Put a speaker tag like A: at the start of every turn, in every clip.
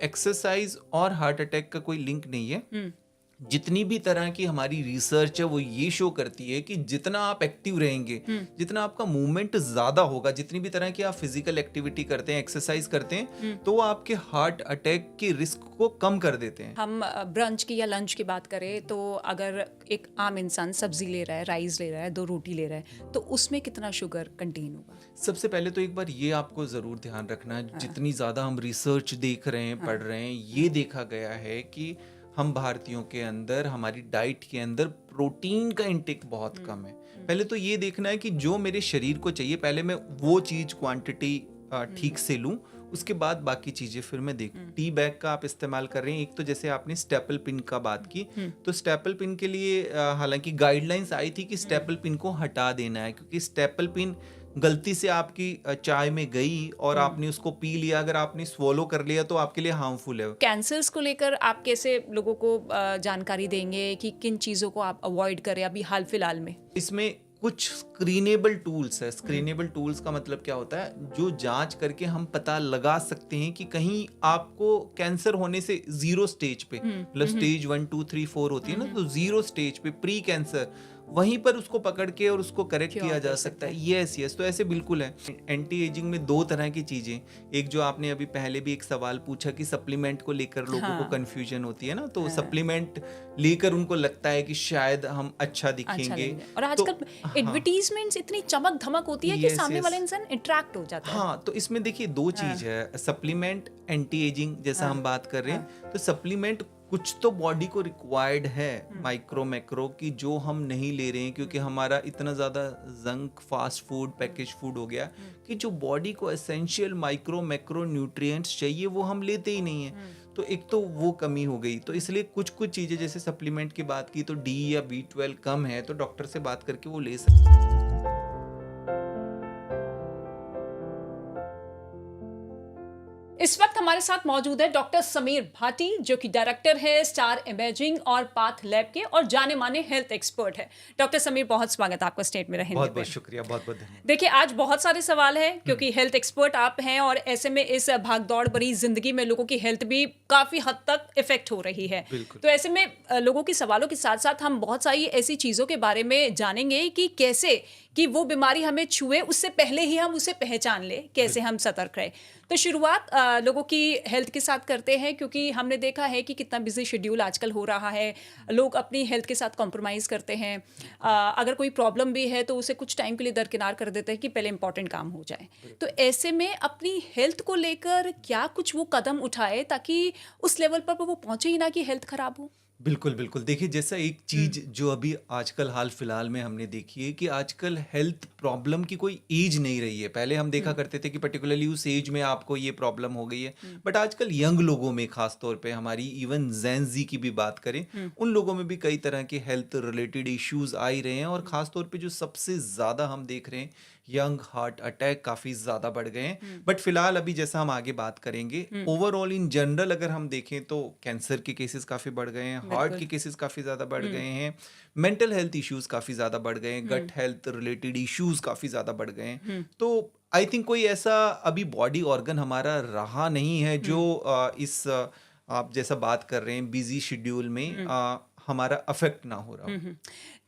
A: Exercise और heart attack का कोई लिंक नहीं है।
B: हम्म,
A: जितनी भी तरह की हमारी रिसर्च है वो ये शो करती है कि जितना आप एक्टिव रहेंगे,
B: हम्म,
A: जितना आपका मूवमेंट ज़्यादा होगा, जितनी भी तरह की आप फिजिकल एक्टिविटी करते हैं, एक्सरसाइज करते हैं,
B: हम्म।
A: तो वो आपके हार्ट अटैक के रिस्क को कम कर देते हैं।
B: हम ब्रंच की या लंच की बात करें तो अगर एक आम इंसान सब्जी ले रहा है, राइस ले रहा है, 2 रोटी ले रहा है, तो उसमें कितना शुगर कंटेन होगा?
A: सबसे पहले तो एक बार ये आपको ज़रूर ध्यान रखना है,
B: हाँ,
A: जितनी ज़्यादा हम रिसर्च देख रहे हैं,
B: हाँ,
A: पढ़ रहे हैं, ये देखा गया है कि हम भारतीयों के अंदर, हमारी डाइट के अंदर प्रोटीन का इंटेक बहुत कम है। पहले तो ये देखना है कि जो मेरे शरीर को चाहिए, पहले मैं वो चीज़ क्वांटिटी ठीक से लूँ, उसके बाद बाकी चीज़ें फिर मैं देखूँ। टी बैग का आप इस्तेमाल कर रहे हैं, एक तो जैसे आपने स्टेपल पिन का बात की, तो स्टेपल पिन के लिए हालांकि गाइडलाइंस आई थी कि स्टेपल पिन को हटा देना है, क्योंकि स्टेपल पिन गलती से आपकी चाय में गई और आपने उसको पी लिया, अगर आपने स्वॉलो कर लिया तो आपके लिए हार्मफुल है।
B: कैंसर्स को लेकर आप कैसे लोगों को जानकारी देंगे कि किन चीज़ों को आप अवॉइड करें अभी हाल फिलहाल में?
A: इसमें कुछ स्क्रीनेबल टूल्स है। स्क्रीनेबल टूल्स का मतलब क्या होता है, जो जांच करके हम पता लगा सकते हैं कि कहीं आपको कैंसर होने से जीरो स्टेज पे, मतलब स्टेज 1 2 3 4 होती है ना, तो जीरो स्टेज पे प्री कैंसर, वहीं पर उसको पकड़ के और उसको करेक्ट
B: क्योर
A: किया
B: कर
A: जा
B: सकते
A: सकता है।
B: हैं।
A: यस यस, तो ऐसे बिल्कुल है। एंटी एजिंग में दो तरह की चीजें, एक जो आपने अभी पहले भी एक सवाल पूछा कि सप्लीमेंट को लेकर लोगों को
B: हाँ,
A: कंफ्यूजन होती है ना, तो
B: हाँ,
A: सप्लीमेंट लेकर उनको लगता है कि शायद हम अच्छा
B: अच्छा
A: दिखेंगे।
B: लगेगा। और
A: तो
B: आजकल
A: हाँ,
B: एडवर्टीजमेंट्स इतनी चमक धमक होती है कि
A: यस
B: सामने वाला
A: यस,
B: इंसान अट्रैक्ट हो जाता है।
A: हाँ, तो इसमें देखिए दो
B: हाँ,
A: चीज है, सप्लीमेंट, एंटी एजिंग, जैसा
B: हाँ,
A: हम बात कर रहे
B: हाँ,
A: हैं, तो सप्लीमेंट कुछ तो बॉडी को रिक्वायर्ड है, माइक्रो मैक्रो की, जो हम नहीं ले रहे हैं, क्योंकि हमारा इतना ज़्यादा junk fast food package food हो गया कि जो बॉडी को एसेंशियल माइक्रो मैक्रो न्यूट्रिएंट्स चाहिए वो हम लेते ही नहीं है। तो एक तो वो कमी हो गई, तो इसलिए कुछ कुछ चीज़ें, जैसे सप्लीमेंट की बात की, तो डी या B12 कम है तो डॉक्टर से बात करके वो ले सकते हैं।
B: इस वक्त हमारे साथ मौजूद है डॉक्टर समीर भाटी, जो कि डायरेक्टर है स्टार इमेजिंग और पाथ लैब के और जाने माने हेल्थ एक्सपर्ट है। डॉक्टर समीर, बहुत स्वागत आपका स्टेट में रहने
A: बहुत
B: पे।
A: बहुत शुक्रिया, बहुत बहुत धन्यवाद।
B: देखिए, आज बहुत सारे सवाल हैं क्योंकि हेल्थ एक्सपर्ट आप हैं और ऐसे में इस भागदौड़ भरी जिंदगी में लोगों की हेल्थ भी काफी हद तक इफेक्ट हो रही है।
A: बिल्कुल।
B: तो ऐसे में लोगों के सवालों के साथ साथ हम बहुत सारी ऐसी चीजों के बारे में जानेंगे कि कैसे कि वो बीमारी हमें छुए उससे पहले ही हम उसे पहचान ले, कैसे हम सतर्क रहे। तो शुरुआत लोगों की हेल्थ के साथ करते हैं, क्योंकि हमने देखा है कि कितना बिजी शेड्यूल आजकल हो रहा है। लोग अपनी हेल्थ के साथ कॉम्प्रोमाइज़ करते हैं। अगर कोई प्रॉब्लम भी है तो उसे कुछ टाइम के लिए दरकिनार कर देते हैं कि पहले इंपॉर्टेंट काम हो जाए। तो ऐसे में अपनी हेल्थ को लेकर क्या कुछ वो कदम उठाए ताकि उस लेवल पर वो पहुंचे ही ना कि हेल्थ खराब हो?
A: बिल्कुल बिल्कुल, देखिए जैसा एक
B: हम्म,
A: चीज जो अभी आजकल हाल फिलहाल में हमने देखी है कि आजकल हेल्थ प्रॉब्लम की कोई एज नहीं रही है। पहले हम देखा
B: हम्म,
A: करते थे कि पर्टिकुलरली उस एज में आपको ये प्रॉब्लम हो गई है,
B: हम्म,
A: बट आजकल यंग लोगों में, खास तौर पे हमारी इवन जेन जी की भी बात करें,
B: हम्म,
A: उन लोगों में भी कई तरह के हेल्थ रिलेटेड इश्यूज आ ही रहे हैं। और खास तौर पे जो सबसे ज़्यादा हम देख रहे हैं, यंग हार्ट अटैक काफ़ी ज़्यादा बढ़ गए हैं।
B: हम्म,
A: बट फिलहाल अभी जैसा हम आगे बात करेंगे,
B: हम्म,
A: ओवरऑल इन जनरल अगर हम देखें तो कैंसर के केसेस काफ़ी बढ़ गए हैं, हार्ट
B: बिल्कुल।
A: के केसेस काफ़ी ज़्यादा बढ़
B: हम्म,
A: गए हैं, मेंटल हेल्थ इश्यूज काफ़ी ज़्यादा बढ़ गए हैं,
B: हम्म,
A: गट हेल्थ रिलेटेड इश्यूज काफ़ी ज़्यादा बढ़ गए हैं।
B: हम्म,
A: तो आई थिंक कोई ऐसा अभी बॉडी ऑर्गन हमारा रहा नहीं है जो
B: हम्म,
A: आप जैसा बात कर रहे हैं बिजी शेड्यूल में
B: हम्म,
A: हमारा अफेक्ट ना हो रहा हो।
B: हम्म।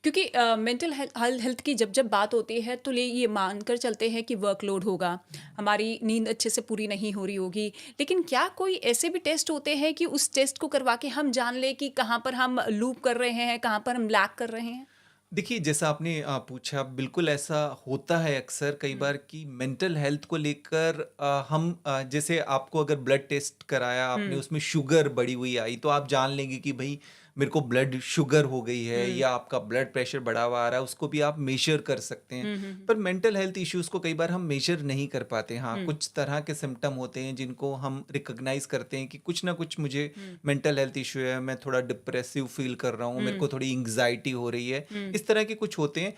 B: क्योंकि मेंटल हेल्थ की जब जब बात होती है तो ये मानकर चलते हैं कि वर्कलोड होगा, हमारी नींद अच्छे से पूरी नहीं हो रही होगी। लेकिन क्या कोई ऐसे भी टेस्ट होते हैं कि उस टेस्ट को करवा के हम जान ले कि कहाँ पर हम लूप कर रहे हैं, कहाँ पर हम लैग कर रहे हैं?
A: देखिए जैसा आपने पूछा, बिल्कुल ऐसा होता है अक्सर कई
B: हम्म,
A: बार कि मेंटल हेल्थ को लेकर हम जैसे आपको अगर ब्लड टेस्ट कराया आपने,
B: हम्म,
A: उसमें शुगर बढ़ी हुई आई, तो आप जान लेंगे कि भाई मेरे को ब्लड शुगर हो गई है,
B: हम्म,
A: या आपका ब्लड प्रेशर बढ़ा हुआ आ रहा है, उसको भी आप मेजर कर सकते हैं।
B: हम्म,
A: पर मेंटल हेल्थ इश्यूज को कई बार हम मेजर नहीं कर पाते। हाँ,
B: हम्म,
A: कुछ तरह के सिम्टम होते हैं जिनको हम रिकॉग्नाइज करते हैं कि कुछ ना कुछ मुझे
B: हम्म,
A: मेंटल हेल्थ इशू है, मैं थोड़ा डिप्रेसिव फील कर रहा हूँ, मेरे
B: हम्म,
A: को थोड़ी एंग्जाइटी हो रही है,
B: हम्म,
A: इस तरह के कुछ होते हैं।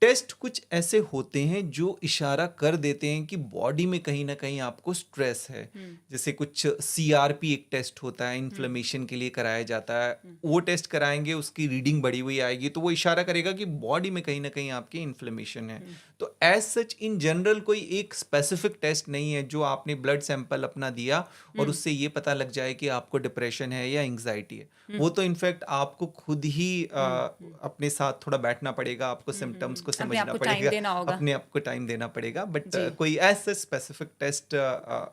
A: टेस्ट कुछ ऐसे होते हैं जो इशारा कर देते हैं कि बॉडी में कहीं ना कहीं आपको स्ट्रेस है। जैसे कुछ सीआरपी एक टेस्ट होता है, इन्फ्लेमेशन के लिए कराया जाता है। वो टेस्ट कराएंगे, उसकी रीडिंग बढ़ी हुई आएगी तो वो इशारा करेगा कि बॉडी में कहीं ना कहीं आपकी इन्फ्लेमेशन है। तो एज सच इन जनरल कोई एक स्पेसिफिक टेस्ट नहीं है जो आपने ब्लड सैंपल अपना दिया और उससे ये पता लग जाए कि आपको डिप्रेशन है या एंग्जाइटी है। वो तो इनफैक्ट आपको खुद ही अपने साथ थोड़ा बैठना पड़ेगा, आपको सिम्टम्स को
B: अपने
A: समझना
B: आप को टाइम
A: पड़ेगा,
B: देना होगा।
A: अपने आप को टाइम देना पड़ेगा। बट
B: जी।
A: कोई ऐसा स्पेसिफिक टेस्ट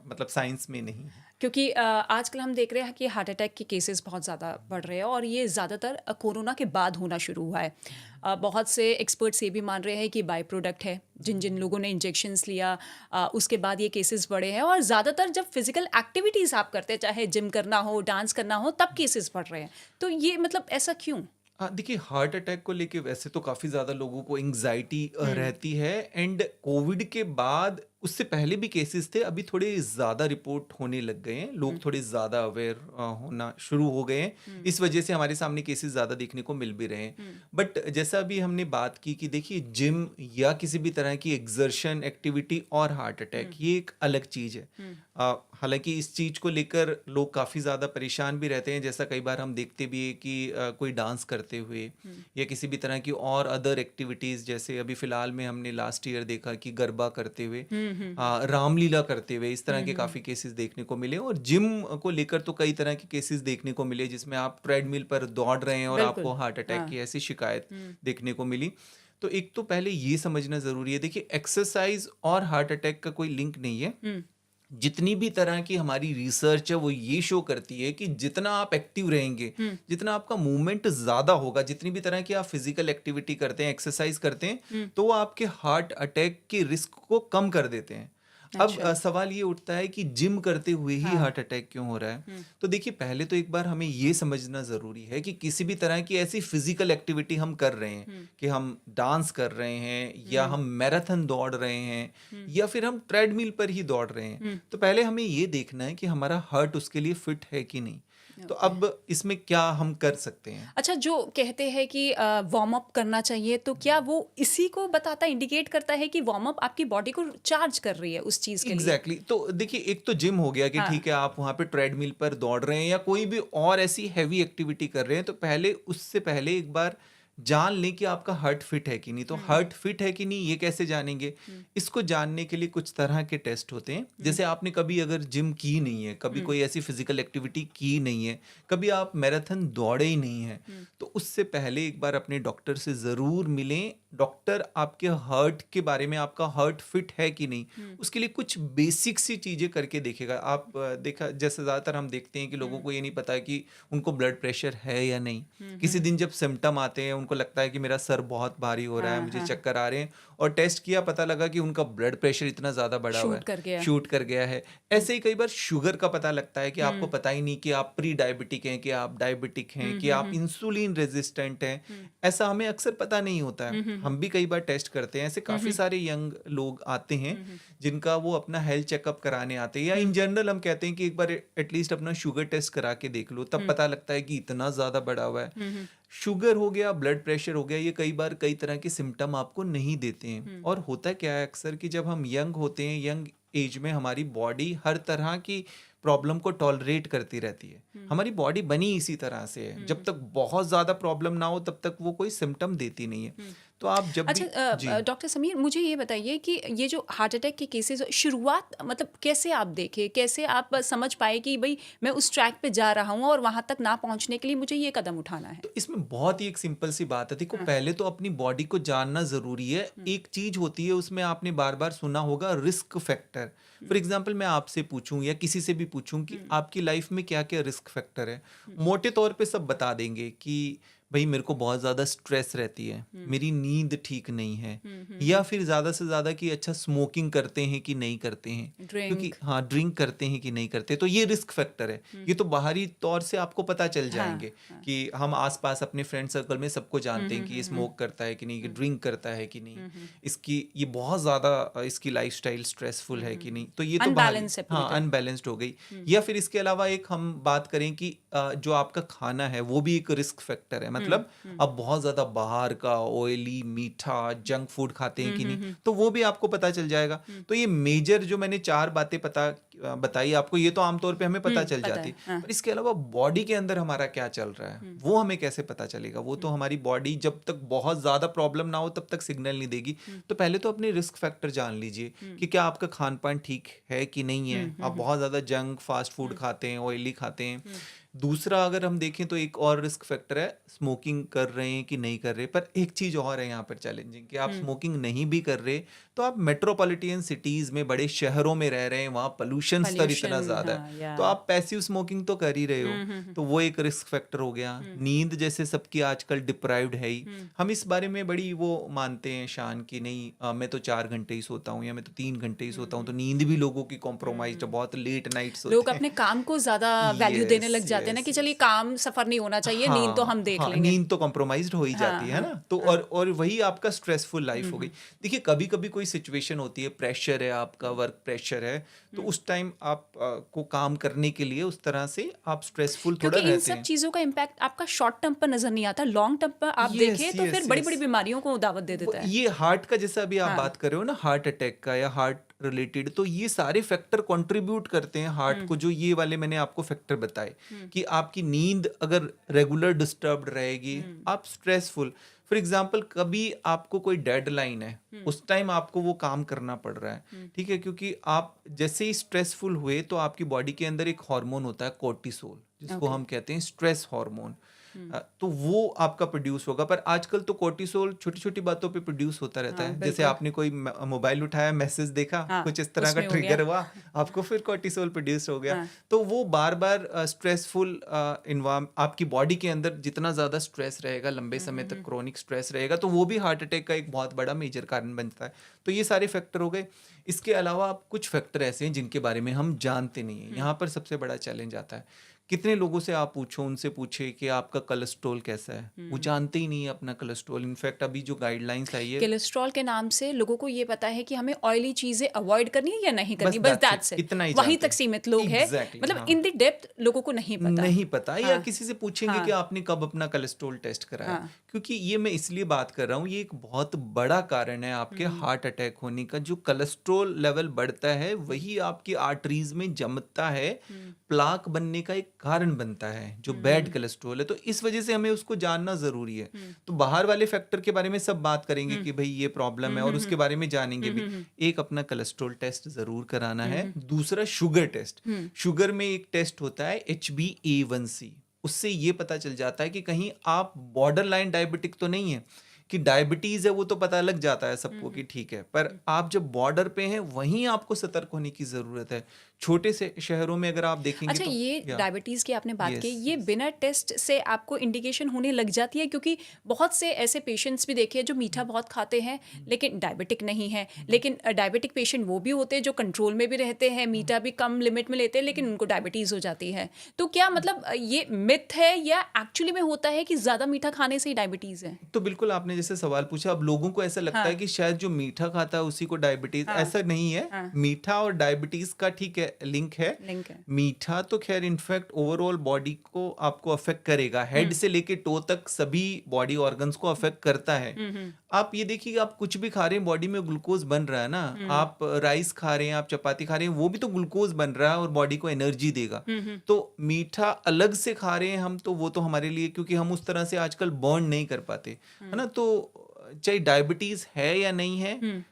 A: मतलब साइंस में नहीं है।
B: क्योंकि आजकल हम देख रहे हैं कि हार्ट अटैक के केसेस बहुत ज़्यादा बढ़ रहे हैं और ये ज़्यादातर कोरोना के बाद होना शुरू हुआ है। बहुत से एक्सपर्ट्स ये भी मान रहे हैं कि बाई प्रोडक्ट है, जिन जिन लोगों ने इंजेक्शन्स लिया उसके बाद ये केसेस बढ़े हैं। और ज़्यादातर जब फिजिकल एक्टिविटीज़ आप करते हैं, चाहे जिम करना हो, डांस करना हो, तब केसेस बढ़ रहे हैं। तो ये मतलब ऐसा क्यों?
A: हाँ, देखिए हार्ट अटैक को लेके वैसे तो काफ़ी ज़्यादा लोगों को एंग्जाइटी रहती है। एंड कोविड के बाद उससे पहले भी केसेस थे, अभी थोड़े ज़्यादा रिपोर्ट होने लग गए हैं, लोग थोड़े ज़्यादा अवेयर होना शुरू हो गए हैं। इस वजह से हमारे सामने केसेस ज़्यादा देखने को मिल भी रहे हैं। बट जैसा अभी हमने बात की कि देखिए जिम या किसी भी तरह की एक्सर्शन एक्टिविटी और हार्ट अटैक ये एक अलग चीज़ है। हालांकि इस चीज़ को लेकर लोग काफ़ी ज़्यादा परेशान भी रहते हैं। जैसा कई बार हम देखते भी है कि कोई डांस करते हुए या किसी भी तरह की और अदर एक्टिविटीज़, जैसे अभी फ़िलहाल में हमने लास्ट ईयर देखा कि गरबा करते हुए, रामलीला करते हुए, इस तरह के काफ़ी केसेस देखने को मिले। और जिम को लेकर तो कई तरह के केसेस देखने को मिले जिसमें आप ट्रेडमिल पर दौड़ रहे हैं और
B: बिल्कुल।
A: आपको हार्ट अटैक
B: हाँ।
A: की ऐसी शिकायत देखने को मिली। तो एक तो पहले ये समझना ज़रूरी है, देखिए एक्सरसाइज और हार्ट अटैक का कोई लिंक नहीं है। जितनी भी तरह की हमारी रिसर्च है वो ये शो करती है कि जितना आप एक्टिव रहेंगे, जितना आपका मूवमेंट ज़्यादा होगा, जितनी भी तरह की आप फिजिकल एक्टिविटी करते हैं, एक्सरसाइज करते हैं, तो वो आपके हार्ट अटैक के रिस्क को कम कर देते हैं। अब
B: अच्छा।
A: सवाल ये उठता है कि जिम करते हुए ही
B: हाँ।
A: हार्ट अटैक क्यों हो रहा है। तो देखिए पहले तो एक बार हमें ये समझना ज़रूरी है कि किसी भी तरह की ऐसी फिजिकल एक्टिविटी हम कर रहे हैं कि हम डांस कर रहे हैं या हम मैराथन दौड़ रहे हैं या फिर हम ट्रेडमिल पर ही दौड़ रहे हैं, तो पहले हमें ये देखना है कि हमारा हार्ट उसके लिए फिट है कि नहीं। तो अब इसमें क्या हम कर सकते हैं।
B: अच्छा, जो कहते हैं कि वार्म अप करना चाहिए, तो क्या वो इसी को बताता है, इंडिकेट करता है कि वार्म अप आपकी बॉडी को चार्ज कर रही है उस चीज़ के लिए?
A: एग्जैक्टली तो देखिए एक तो जिम हो गया कि
B: हाँ।
A: ठीक है आप वहाँ पे ट्रेडमिल पर दौड़ रहे हैं या कोई भी और ऐसी हैवी एक्टिविटी कर रहे हैं, तो पहले उससे पहले एक बार जान लें कि आपका हार्ट फिट है कि नहीं। तो हार्ट फिट है कि नहीं ये कैसे जानेंगे, इसको जानने के लिए कुछ तरह के टेस्ट होते हैं। जैसे आपने कभी अगर जिम की नहीं है, कभी कोई ऐसी फिजिकल एक्टिविटी की नहीं है, कभी आप मैराथन दौड़े ही नहीं है, तो उससे पहले एक बार अपने डॉक्टर से ज़रूर मिलें। डॉक्टर आपके हार्ट के बारे में, आपका हार्ट फिट है कि नहीं, उसके लिए कुछ बेसिक सी चीज़ें करके देखेगा। आप देखा जैसे ज़्यादातर हम देखते हैं कि लोगों को ये नहीं पता है कि उनको ब्लड प्रेशर है या नहीं। किसी दिन जब सिम्टम आते हैं उनको लगता है कि मेरा सर बहुत भारी हो रहा है, मुझे चक्कर आ रहे हैं, और टेस्ट किया पता लगा कि उनका ब्लड प्रेशर इतना ज़्यादा बढ़ा हुआ
B: शूट कर गया।
A: है, शूट कर गया है। ऐसे ही कई बार शुगर का पता लगता है कि आपको पता ही नहीं कि आप प्री डायबिटिक हैं, कि आप डायबिटिक हैं, कि आप इंसुलिन रेजिस्टेंट हैं। ऐसा हमें अक्सर पता नहीं होता है। हम भी कई बार टेस्ट करते हैं। ऐसे काफ़ी सारे यंग लोग आते हैं जिनका वो अपना हेल्थ चेकअप कराने आते हैं, या इन जनरल हम कहते हैं कि एक बार एटलीस्ट अपना शुगर टेस्ट करा के देख लो, तब पता लगता है कि इतना ज़्यादा बढ़ा हुआ है। शुगर हो गया, ब्लड प्रेशर हो गया, ये कई बार कई तरह के सिम्टम आपको नहीं देते हैं। और होता क्या है अक्सर कि जब हम यंग होते हैं, यंग एज में हमारी बॉडी हर तरह की प्रॉब्लम को टॉलरेट करती रहती है। हमारी बॉडी बनी इसी तरह से है, जब तक बहुत ज़्यादा प्रॉब्लम ना हो तब तक वो कोई सिम्टम देती नहीं है। तो आप जब भी
B: अच्छा, डॉक्टर समीर, मुझे ये बताइए कि ये जो हार्ट अटैक के केसेस शुरुआत मतलब कैसे आप देखे, कैसे आप समझ पाए कि भाई मैं उस ट्रैक पे जा रहा हूँ और वहां तक ना पहुंचने के लिए मुझे ये कदम उठाना है?
A: तो इसमें बहुत ही एक सिंपल सी बात है। देखो पहले तो अपनी बॉडी को जानना जरूरी है। एक चीज होती है, उसमें आपने बार बार सुना होगा, रिस्क फैक्टर। फॉर एग्जाम्पल मैं आपसे पूछूं या किसी से भी पूछूं कि आपकी लाइफ में क्या क्या रिस्क फैक्टर है, मोटे तौर पे सब बता देंगे कि भाई मेरे को बहुत ज़्यादा स्ट्रेस रहती है, मेरी नींद ठीक नहीं है, या फिर ज़्यादा से ज़्यादा कि अच्छा स्मोकिंग करते हैं कि नहीं करते हैं, क्योंकि हाँ ड्रिंक करते हैं कि नहीं करते, तो ये रिस्क फैक्टर है। ये तो बाहरी तौर से आपको पता चल जाएंगे कि हम आसपास अपने फ्रेंड सर्कल में सबको जानते हैं कि ये स्मोक करता है कि नहीं, ये ड्रिंक करता है कि नहीं, इसकी ये बहुत ज़्यादा इसकी लाइफस्टाइल स्ट्रेसफुल है कि नहीं, तो ये तो
B: Unbalanced है पूरी
A: हाँ
B: तरह।
A: अनबैलेंस्ड हो गई। या फिर इसके अलावा एक हम बात करें कि जो आपका खाना है वो भी एक रिस्क फैक्टर है। मतलब आप बहुत ज्यादा बाहर का ऑयली मीठा जंक फूड खाते हैं कि नहीं, तो वो भी आपको पता चल जाएगा। तो ये मेजर जो मैंने 4 बातें बताई आपको, ये तो आमतौर पे हमें पता चल
B: पता
A: जाती
B: है, हाँ।
A: पर इसके अलावा बॉडी के अंदर हमारा क्या चल रहा है वो हमें कैसे पता चलेगा? वो तो हमारी बॉडी जब तक बहुत ज्यादा प्रॉब्लम ना हो तब तक सिग्नल नहीं देगी। तो पहले तो अपने रिस्क फैक्टर जान लीजिए कि क्या आपका खान पान ठीक है कि नहीं है। आप बहुत ज्यादा जंक फास्ट फूड खाते हैं, ऑयली खाते हैं। दूसरा अगर हम देखें तो एक और रिस्क फैक्टर है, स्मोकिंग कर रहे हैं कि नहीं कर रहे। पर एक चीज और है यहाँ पर चैलेंजिंग कि आप स्मोकिंग नहीं भी कर रहे तो आप मेट्रोपॉलिटन सिटीज में, बड़े शहरों में रह रहे हैं, वहाँ पोल्यूशन स्तर इतना ज्यादा है, तो आप पैसिव स्मोकिंग तो कर ही रहे हो, तो वो एक रिस्क फैक्टर हो गया। नींद जैसे सबकी आजकल डिप्राइव्ड है ही, हम इस बारे में बड़ी वो मानते हैं शान कि नहीं मैं तो 4 घंटे ही सोता हूँ या मैं तो 3 घंटे ही सोता हूँ, तो नींद भी लोगों की कॉम्प्रोमाइज, बहुत लेट नाइट सोते
B: लोग
A: हैं।
B: अपने काम को ज्यादा वैल्यू देने लग जाते हैं ना कि चलिए काम सफर नहीं होना चाहिए, नींद तो हम देख लेंगे।
A: नींद तो कॉम्प्रोमाइज्ड हो ही जाती है ना। तो और वही आपका स्ट्रेसफुल लाइफ हो गई। देखिए कभी कभी कोई सिचुएशन होती है, प्रेशर है, आपका वर्क प्रेशर है, तो उस टाइम आप को काम करने के लिए उस तरह से आप स्ट्रेसफुल थोड़ा
B: क्योंकि इन
A: रहते
B: सब
A: हैं।
B: चीजों का इम्पैक्ट आपका शॉर्ट टर्म पर नजर नहीं आता, लॉन्ग टर्म पर आप देखें तो फिर बड़ी बड़ी बीमारियों को दावत दे देता है।
A: ये हार्ट का जैसा अभी आप बात कर रहे हो ना, हार्ट अटैक का या हार्ट रिलेटेड, तो ये सारे फैक्टर कंट्रीब्यूट करते हैं हार्ट को। जो ये वाले मैंने आपको फैक्टर बताए कि आपकी नींद अगर रेगुलर डिस्टर्ब्ड रहेगी, आप स्ट्रेसफुल, फॉर एग्जाम्पल कभी आपको कोई डेडलाइन है, उस टाइम आपको वो काम करना पड़ रहा है, ठीक है, क्योंकि आप जैसे ही स्ट्रेसफुल हुए तो आपकी बॉडी के अंदर एक हार्मोन होता है कोर्टिसोल, जिसको हम कहते हैं स्ट्रेस हार्मोन। तो वो आपका प्रोड्यूस होगा। पर आजकल तो कोर्टिसोल छोटी छोटी बातों पे प्रोड्यूस होता रहता है। जैसे आपने कोई मोबाइल उठाया, मैसेज देखा, कुछ इस तरह का ट्रिगर हुआ, आपको फिर कोर्टिसोल प्रोड्यूस हो गया। तो वो बार बार स्ट्रेसफुल आपकी बॉडी के अंदर जितना ज्यादा स्ट्रेस रहेगा, लंबे समय तक क्रोनिक स्ट्रेस रहेगा, तो वो भी हार्ट अटैक का एक बहुत बड़ा मेजर कारण बनता है। तो ये सारे फैक्टर हो गए। इसके अलावा कुछ फैक्टर ऐसे हैं जिनके बारे में हम जानते नहीं है। यहाँ पर सबसे बड़ा चैलेंज आता है, कितने लोगों से आप पूछो, उनसे पूछे कि आपका कोलेस्ट्रॉल कैसा है, वो जानते ही नहीं है अपना कोलेस्ट्रॉल। इनफैक्ट अभी जो गाइडलाइंस आई है,
B: कोलेस्ट्रॉल के नाम से लोगों को ये पता है कि हमें ऑयली चीजें अवॉइड करनी है या नहीं करनी, बस दैट्स इट,
A: इतना ही
B: वहीं तक सीमित लोग हैं। मतलब इन द डेप्थ लोगों को नहीं पता।
A: या किसी से पूछेंगे कि आपने कब अपना कोलेस्ट्रॉल टेस्ट कराया। क्योंकि ये मैं इसलिए बात कर रहा हूँ, ये एक बहुत बड़ा कारण है आपके हार्ट अटैक होने का। जो कोलेस्ट्रॉल लेवल बढ़ता है वही आपकी आर्टरीज में जमता है, प्लाक बनने का एक कारण बनता है, जो बैड कोलेस्ट्रॉल है। तो इस वजह से हमें उसको जानना जरूरी है। तो बाहर वाले फैक्टर के बारे में सब बात करेंगे कि भाई ये प्रॉब्लम है, और उसके बारे में जानेंगे भी। एक अपना कोलेस्ट्रॉल टेस्ट जरूर कराना है। दूसरा शुगर टेस्ट। शुगर में एक टेस्ट होता है HbA1c, उससे ये पता चल जाता है कि कहीं आप बॉर्डर लाइन डायबिटिक तो नहीं है। कि डायबिटीज है वो तो पता लग जाता है सबको कि ठीक है, पर आप जब बॉर्डर पे हैं वहीं आपको सतर्क होने की जरूरत है। छोटे से शहरों में अगर आप देखेंगे
B: अच्छा,
A: तो
B: ये डायबिटीज की आपने बात की, ये बिना टेस्ट से आपको इंडिकेशन होने लग जाती है? क्योंकि बहुत से ऐसे पेशेंट्स भी देखे हैं जो मीठा बहुत खाते हैं लेकिन डायबिटिक नहीं है। लेकिन डायबिटिक पेशेंट वो भी होते हैं जो कंट्रोल में भी रहते हैं, मीठा भी कम लिमिट में लेते हैं, लेकिन उनको डायबिटीज हो जाती है। तो क्या मतलब ये मिथ है या एक्चुअली में होता है कि ज्यादा मीठा खाने से ही डायबिटीज है?
A: तो बिल्कुल आपने जैसे सवाल पूछा, अब लोगों को ऐसा लगता है कि शायद जो मीठा खाता है उसी को डायबिटीज। ऐसा नहीं है। मीठा और डायबिटीज का ठीक है लिंक है। मीठा तो खैर इनफैक्ट ओवरऑल बॉडी को आपको अफेक्ट करेगा, हेड से लेके टो तक सभी बॉडी ऑर्गन्स को अफेक्ट करता है। आप ये देखिए, आप कुछ भी खा रहे हैं बॉडी में ग्लूकोज बन रहा है ना। आप राइस खा रहे हैं, आप चपाती खा रहे हैं, वो भी तो ग्लूकोज बन रहा है और बॉडी को एनर्जी देगा। तो मीठा अलग से खा रहे हैं हम, तो वो तो हमारे लिए, क्योंकि हम उस तरह से आजकल बर्न नहीं कर पाते, है ना। तो चाहे डायबिटीज है या नहीं है,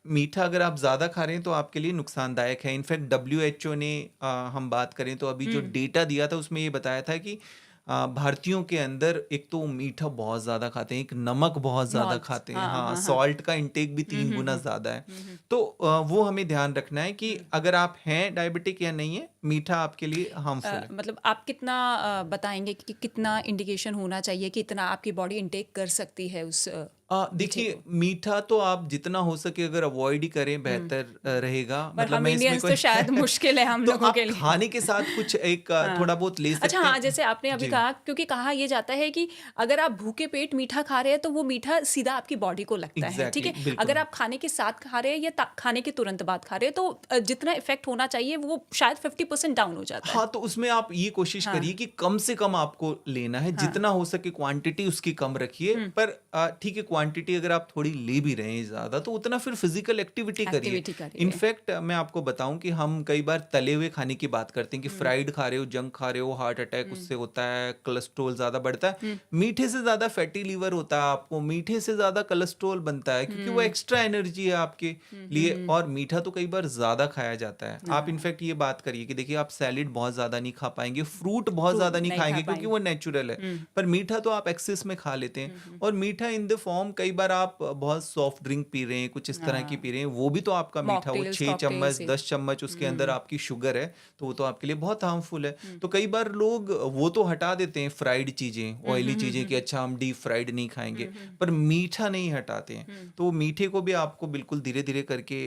A: मीठा अगर आप ज्यादा खा रहे हैं तो आपके लिए नुकसानदायक है। इनफैक्ट WHO ने हम बात करें तो अभी जो डेटा दिया था उसमें ये बताया था कि भारतीयों के अंदर एक तो मीठा बहुत ज्यादा खाते हैं, एक नमक बहुत ज्यादा खाते हैं। हाँ, सॉल्ट का इंटेक भी 3 गुना ज्यादा है। तो वो हमें ध्यान रखना है कि अगर आप हैं डायबिटिक या नहीं है, मीठा आपके लिए हार्मफुल है।
B: मतलब आप कितना बताएंगे कि कितना इंडिकेशन होना चाहिए कि इतना आपकी बॉडी इंटेक कर सकती है उस
A: देखिए मीठा तो आप जितना हो सके अगर अवॉइड ही करें बेहतर रहेगा।
B: पर
A: मतलब
B: हम
A: मैं इसमें
B: इंडियंस
A: कोई
B: तो शायद मुश्किल है हम
A: तो
B: लोगों
A: आप
B: के लिए।
A: खाने के साथ कुछ एक थोड़ा बहुत ले सकते
B: अच्छा हाँ,
A: हैं।
B: जैसे आपने अभी
A: जी,
B: कहा, क्योंकि कहा ये जाता है कि अगर आप भूखे पेट मीठा खा रहे हैं तो वो मीठा सीधा आपकी बॉडी को लगता है, ठीक
A: एग्जैक्टली
B: है। अगर
A: बिल्कुल।
B: आप खाने के साथ खा रहे हैं या खाने के तुरंत बाद खा रहे हैं तो जितना इफेक्ट होना चाहिए वो शायद 50% डाउन हो जाता है।
A: हाँ, तो उसमें आप ये कोशिश
B: हाँ,
A: करिए कि कम से कम आपको लेना है,
B: हाँ,
A: जितना हो सके क्वांटिटी उसकी कम रखिए। पर ठीक है, क्वांटिटी अगर आप थोड़ी ले भी रहे हैं ज़्यादा तो उतना फिर फिजिकल एक्टिविटी करिए।
B: एक्टिविटी करिए।
A: इनफैक्ट मैं आपको बताऊं कि हम कई बार तले हुए खाने की बात करते हैं कि फ्राइड खा रहे हो, जंक खा रहे हो, हार्ट अटैक उससे होता है, कोलेस्ट्रॉल ज़्यादा बढ़ता है। मीठे से ज़्यादा फैटी लीवर होता है आपको, मीठे से ज़्यादा कोलेस्ट्रॉल बनता है क्योंकि वो एक्स्ट्रा एनर्जी है आपके लिए। और मीठा तो कई बार ज़्यादा खाया जाता है। आप इनफैक्ट ये बात करिए कि देखिए आप सैलिड बहुत ज़्यादा नहीं खा पाएंगे, फ्रूट बहुत
B: फ्रूट
A: ज़्यादा नहीं
B: नहीं खा
A: खाएंगे क्योंकि
B: पाएंगे।
A: वो नेचुरल है। पर मीठा तो आप एक्सेस में खा लेते हैं। और मीठा इन द फॉर्म कई बार आप बहुत सॉफ्ट ड्रिंक पी रहे हैं, कुछ इस तरह की पी रहे हैं, वो भी तो आपका मीठा, वो
B: मॉकटेल्स
A: 6
B: कॉकटेल्स
A: चम्मच
B: से
A: 10 चम्मच उसके अंदर आपकी शुगर है, तो वो तो आपके लिए बहुत हार्मफुल है। तो कई बार लोग वो तो हटा देते हैं फ्राइड चीज़ें, ऑयली चीज़ें कि अच्छा हम डीप फ्राइड नहीं खाएंगे, पर मीठा नहीं हटाते हैं। तो मीठे को भी आपको बिल्कुल धीरे धीरे करके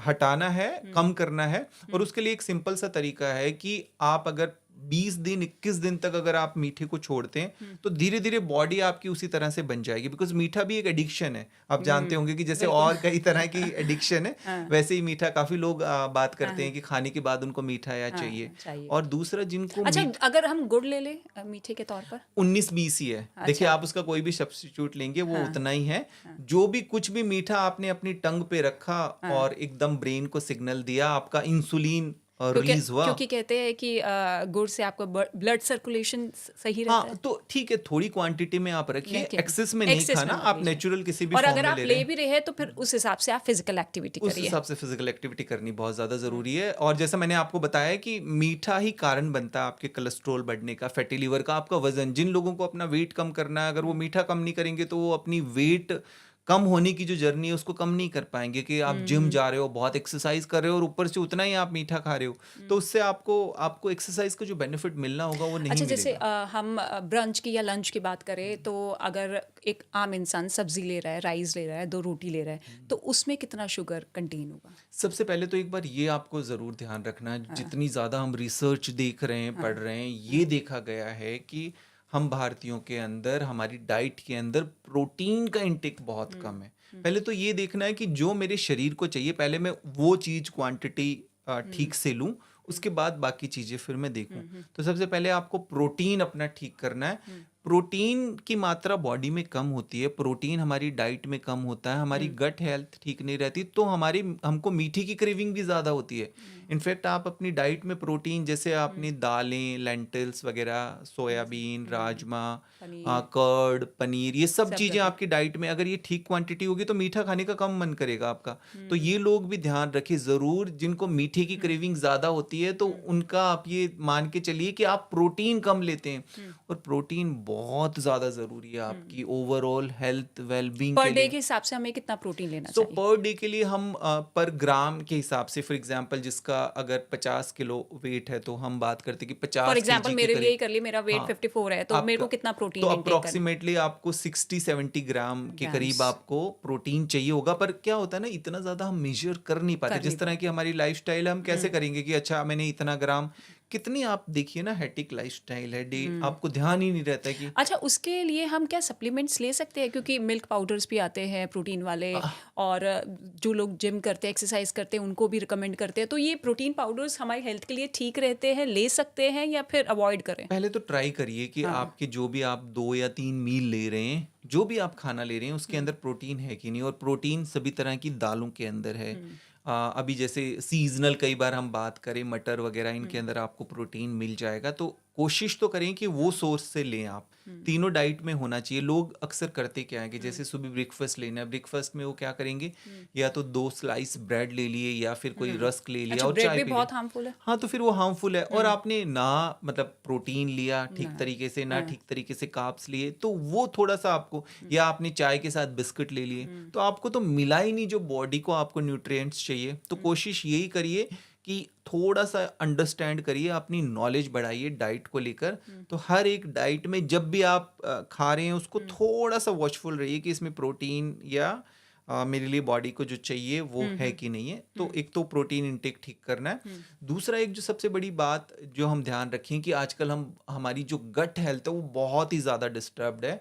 A: हटाना है, कम करना है। और उसके लिए एक सिंपल सा तरीका है कि आप अगर 20 दिन 21 दिन तक अगर आप मीठे को छोड़ते हैं तो धीरे धीरे बॉडी आपकी उसी तरह से बन जाएगी। बिकॉज मीठा भी एक एडिक्शन है, आप जानते होंगे कि जैसे
B: बिल्कुल।
A: और कई तरह की एडिक्शन है
B: हाँ,
A: वैसे ही मीठा, काफी लोग बात
B: हाँ,
A: करते हैं कि खाने के बाद उनको मीठा या
B: हाँ,
A: चाहिए।
B: चाहिए।
A: और दूसरा जिनको
B: अच्छा, अगर हम गुड़ ले लें मीठे के तौर पर?
A: 19-20 ही है। देखिए
B: अच्छा।
A: आप उसका कोई भी सब्स्टिट्यूट लेंगे वो
B: हाँ,
A: उतना ही है।
B: हाँ,
A: जो भी कुछ भी मीठा आपने अपनी टंग पे रखा
B: हाँ।
A: और एकदम ब्रेन को सिग्नल दिया, आपका इंसुलिन
B: क्योंकि
A: रिलीज हुआ।
B: क्योंकि कहते हैं कि गुड़ से आपका ब्लड सर्कुलेशन सही रहता
A: हाँ,
B: है।
A: तो ठीक है, थोड़ी क्वांटिटी में आप रखिए,
B: लेकिन
A: एक्सेस में नहीं
B: एक्सेस
A: खाना।
B: में मत
A: आप
B: लीजिए।
A: नेचुरल किसी भी
B: और
A: फॉर्म
B: अगर
A: में
B: आप
A: ले रहे
B: ले
A: हैं,
B: भी रहे हैं तो फिर उस हिसाब से आप फिजिकल एक्टिविटी
A: उस
B: करिए।
A: हिसाब से फिजिकल एक्टिविटी करनी बहुत ज़्यादा ज़रूरी है। और जैसा मैंने आपको बताया कि मीठा ही कारण बनता है आपके कोलेस्ट्रॉल बढ़ने का, फैटी लिवर का, आपका वजन। जिन लोगों को अपना वेट कम करना है, अगर वो मीठा कम नहीं करेंगे तो वो अपनी वेट कम होने की जो जर्नी है उसको कम नहीं कर पाएंगे। कि आप जिम जा रहे हो, बहुत एक्सरसाइज कर रहे हो और ऊपर से उतना ही आप मीठा खा रहे हो, तो उससे आपको आपको एक्सरसाइज का जो बेनिफिट मिलना होगा वो नहीं
B: अच्छा, जैसे
A: मिलेगा।
B: हम ब्रंच की या लंच की बात करें तो अगर एक आम इंसान सब्जी ले रहा है, राइस ले रहा है, 2 रोटी ले रहा है, तो उसमें कितना शुगर कंटेन होगा?
A: सबसे पहले तो एक बार ये आपको ज़रूर ध्यान रखना है, जितनी ज़्यादा हम रिसर्च देख रहे हैं, पढ़ रहे हैं, ये देखा गया है कि हम भारतीयों के अंदर, हमारी डाइट के अंदर प्रोटीन का इंटेक बहुत कम है। पहले तो ये देखना है कि जो मेरे शरीर को चाहिए, पहले मैं वो चीज़ क्वांटिटी ठीक से लूँ, उसके बाद बाकी चीज़ें फिर मैं देखूँ। तो सबसे पहले आपको प्रोटीन अपना ठीक करना है। प्रोटीन की मात्रा बॉडी में कम होती है, प्रोटीन हमारी डाइट में कम होता है, हमारी गट हेल्थ ठीक नहीं रहती, तो हमको मीठे की क्रेविंग भी ज़्यादा होती है। इनफैक्ट आप अपनी डाइट में प्रोटीन, जैसे आपने दालें, लेंटिल्स वगैरह, सोयाबीन, राजमा,
B: पनीर
A: कर्ड, पनीर, ये सब
B: सब
A: चीज़ें
B: रखें।
A: आपकी डाइट में अगर ये ठीक क्वांटिटी होगी तो मीठा खाने का कम मन करेगा आपका। तो ये लोग भी ध्यान रखें ज़रूर, जिनको मीठे की क्रेविंग ज़्यादा होती है, तो उनका आप ये मान के चलिए कि आप प्रोटीन कम लेते हैं। और प्रोटीन बहुत ज़्यादा ज़रूरी है आपकी ओवरऑल हेल्थ वेलबींग
B: पर
A: के
B: डे
A: लिए।
B: के हिसाब से हमें कितना प्रोटीन लेना
A: तो
B: चाहिए?
A: पर डे के लिए हम पर ग्राम के हिसाब से, फॉर एग्जांपल जिसका अगर 50 किलो वेट है तो हम बात करते हैं कि
B: फॉर
A: 50
B: एग्जांपल
A: केजी के
B: मेरे लिए ही
A: करीब।
B: कर लिए, मेरा वेट
A: हाँ,
B: 54 है, तो मेरे को
A: आपका
B: कितना
A: तो
B: प्रोटीन इंटेक करना
A: अप्रोक्सीमेटली आपको 60-70 ग्राम के करीब
B: ग्राम्स
A: आपको प्रोटीन चाहिए होगा। पर क्या होता है ना, इतना ज़्यादा हम मेजर कर नहीं पाते,
B: कर नहीं
A: जिस तरह
B: पाते?
A: की हमारी लाइफस्टाइल है, हम कैसे करेंगे कि अच्छा मैंने इतना ग्राम, कितनी आप देखिए ना हेक्टिक लाइफस्टाइल है, डे आपको ध्यान ही नहीं रहता कि
B: अच्छा, उसके लिए हम क्या सप्लीमेंट्स ले सकते हैं? क्योंकि मिल्क पाउडर्स भी आते हैं प्रोटीन वाले, और जो लोग जिम करते हैं, एक्सरसाइज करते हैं, उनको भी रिकमेंड करते हैं, तो ये प्रोटीन पाउडर्स हमारी हेल्थ के लिए ठीक रहते हैं, ले सकते हैं या फिर अवॉइड करें?
A: पहले तो ट्राई करिए कि
B: हाँ।
A: आपके जो भी आप 2 या 3 मील ले रहे हैं, जो भी आप खाना ले रहे हैं, उसके अंदर प्रोटीन है कि नहीं। और प्रोटीन सभी तरह की दालों के अंदर है। अभी जैसे सीजनल कई बार हम बात करें, मटर वगैरह, इनके अंदर आपको प्रोटीन मिल जाएगा। तो कोशिश तो करें कि वो सोर्स से लें आप। तीनों डाइट में होना चाहिए। लोग अक्सर करते क्या है कि जैसे सुबह ब्रेकफास्ट लेना है, ब्रेकफास्ट में वो क्या करेंगे, या तो 2 स्लाइस ब्रेड ले लिए या फिर कोई रस्क ले लिया
B: अच्छा,
A: और
B: ब्रेड
A: चाय
B: भी
A: पी ली।
B: बहुत हार्मफुल है?
A: हाँ, तो फिर वो हार्मफुल है। और आपने ना मतलब प्रोटीन लिया ठीक
B: ना।
A: तरीके से, ना
B: हाँ।
A: ठीक तरीके से कार्ब्स लिए, तो वो थोड़ा सा आपको, या आपने चाय के साथ बिस्किट ले लिए, तो आपको तो मिला ही नहीं जो बॉडी को आपको न्यूट्रिएंट्स चाहिए। तो कोशिश यही करिए कि थोड़ा सा अंडरस्टैंड करिए, अपनी नॉलेज बढ़ाइए डाइट को लेकर। तो हर एक डाइट में जब भी आप खा रहे हैं उसको थोड़ा सा वॉचफुल रहिए कि इसमें प्रोटीन या मेरे लिए बॉडी को जो चाहिए वो है कि नहीं है। तो एक तो प्रोटीन इंटेक ठीक करना है। दूसरा एक जो सबसे बड़ी बात जो हम ध्यान रखें कि आजकल हमारी जो गट हेल्थ है वो बहुत ही ज़्यादा डिस्टर्ब्ड है।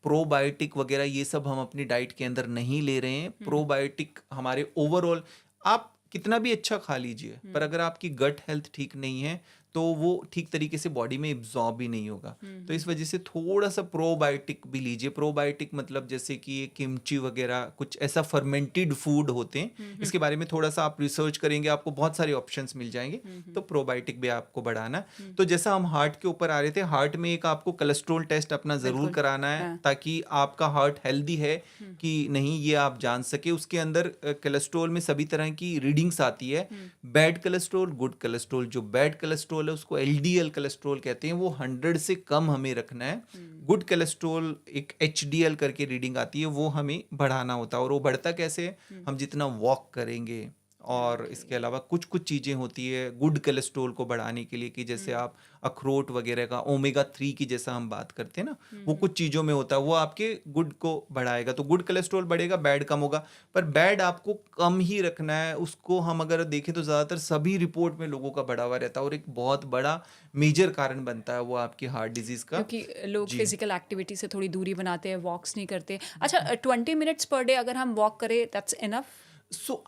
A: प्रोबायोटिक वगैरह ये सब हम अपनी डाइट के अंदर नहीं ले रहे हैं। प्रोबायोटिक हमारे ओवरऑल, आप कितना भी अच्छा खा लीजिए पर अगर आपकी गट हेल्थ ठीक नहीं है तो वो ठीक तरीके से बॉडी में एब्जॉर्ब भी नहीं होगा। तो इस वजह से थोड़ा सा प्रोबायोटिक भी लीजिए। प्रोबायोटिक मतलब जैसे कि ये किमची वगैरह कुछ ऐसा फर्मेंटेड फूड होते हैं, इसके बारे में थोड़ा सा आप रिसर्च करेंगे, आपको बहुत सारे ऑप्शंस मिल जाएंगे। तो प्रोबायोटिक भी आपको बढ़ाना। तो जैसा हम हार्ट के ऊपर आ रहे थे, हार्ट में एक आपको कोलेस्ट्रॉल टेस्ट अपना जरूर कराना है ताकि आपका हार्ट हेल्दी है कि नहीं ये आप जान सके। उसके अंदर कोलेस्ट्रॉल में सभी तरह की रीडिंग्स आती है, बैड कोलेस्ट्रॉल, गुड कोलेस्ट्रॉल। जो बैड कोलेस्ट्रॉल है उसको एलडीएल कोलेस्ट्रॉल कहते हैं, वो 100 से कम हमें रखना है। गुड कोलेस्ट्रॉल एक एचडीएल करके रीडिंग आती है, वो हमें बढ़ाना होता है। और वो बढ़ता कैसे है, हम जितना वॉक करेंगे और इसके अलावा कुछ कुछ चीज़ें होती है गुड कोलेस्ट्रॉल को बढ़ाने के लिए कि जैसे आप अखरोट वगैरह का ओमेगा 3 की जैसा हम बात करते हैं ना, वो कुछ चीज़ों में होता है, वो आपके गुड को बढ़ाएगा। तो गुड कोलेस्ट्रॉल बढ़ेगा, बैड कम होगा। पर बैड आपको कम ही रखना है। उसको हम अगर देखें तो ज़्यादातर सभी रिपोर्ट में लोगों का बढ़ा हुआ रहता है और एक बहुत बड़ा मेजर कारण बनता है वो आपकी हार्ट डिजीज़ का।
B: क्योंकि लोग फिजिकल एक्टिविटी से थोड़ी दूरी बनाते हैं, वॉक्स नहीं करते। अच्छा, 20 मिनट्स पर डे अगर हम वॉक करें दैट्स इनफ?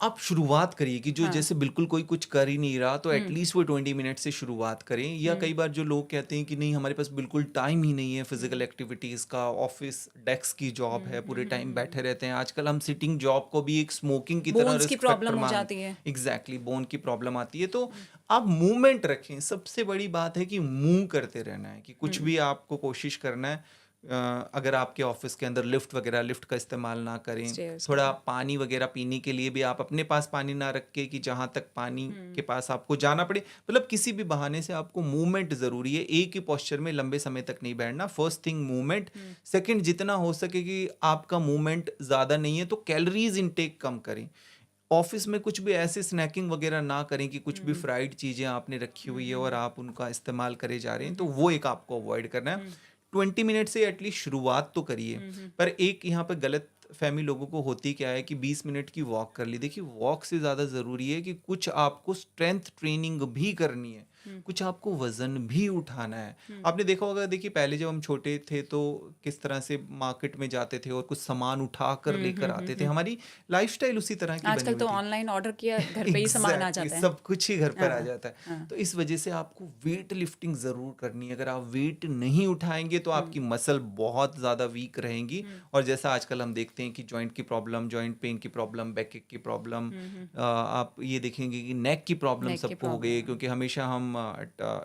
A: आप शुरुआत करिए कि जो जैसे बिल्कुल कोई कुछ कर ही नहीं रहा तो एटलीस्ट वो 20 मिनट से शुरुआत करें। या कई बार जो लोग कहते हैं कि नहीं हमारे पास बिल्कुल टाइम ही नहीं है फिजिकल एक्टिविटीज़ का, ऑफिस डेस्क की जॉब है, पूरे टाइम बैठे रहते हैं। आजकल हम सिटिंग जॉब को भी एक स्मोकिंग की तरह
B: बोन्स की प्रॉब्लम हो जाती है।
A: एग्जैक्टली, बोन की प्रॉब्लम आती है। तो आप मूवमेंट रखें। सबसे बड़ी बात है कि मूव करते रहना है, कि कुछ भी आपको कोशिश करना है। अगर आपके ऑफिस के अंदर लिफ्ट का इस्तेमाल ना करें। थोड़ा पानी वगैरह पीने के लिए भी आप अपने पास पानी ना रख के कि जहाँ तक पानी के पास आपको जाना पड़े, मतलब किसी भी बहाने से आपको मूवमेंट ज़रूरी है। एक ही पोस्चर में लंबे समय तक नहीं बैठना। First thing movement. सेकंड, जितना हो सके कि आपका मूवमेंट ज़्यादा नहीं है तो कैलोरीज इनटेक कम करें। ऑफिस में कुछ भी ऐसे स्नैकिंग वगैरह ना करें कि कुछ भी फ्राइड चीज़ें आपने रखी हुई है और आप उनका इस्तेमाल करे जा रहे हैं, तो वो एक आपको अवॉइड करना है। 20 मिनट से एटलीस्ट शुरुआत तो करिए। पर एक यहाँ पे गलत फहमी लोगों को होती क्या है कि 20 मिनट की वॉक कर ली। देखिए, वॉक से ज़्यादा ज़रूरी है कि कुछ आपको स्ट्रेंथ ट्रेनिंग भी करनी है, कुछ आपको वजन भी उठाना है। आपने देखा होगा, देखिए पहले जब हम छोटे थे तो किस तरह से मार्केट में जाते थे और कुछ सामान उठा कर लेकर आते थे। हमारी लाइफस्टाइल उसी तरह की बनी
B: आजकल
A: हुई
B: तो
A: थी।
B: ऑनलाइन ऑर्डर किया, घर पे ही सामान आ जाता है।
A: सब कुछ ही घर पर आ जाता है। तो इस वजह से आपको वेट लिफ्टिंग ज़रूर करनी है। अगर आप वेट नहीं उठाएंगे तो आपकी मसल बहुत ज़्यादा वीक रहेंगी। और जैसा आजकल हम देखते हैं कि जॉइंट की प्रॉब्लम, जॉइंट पेन की प्रॉब्लम, बैक की प्रॉब्लम, आप ये देखेंगे कि नेक की प्रॉब्लम सबको हो गई है। क्योंकि हमेशा हम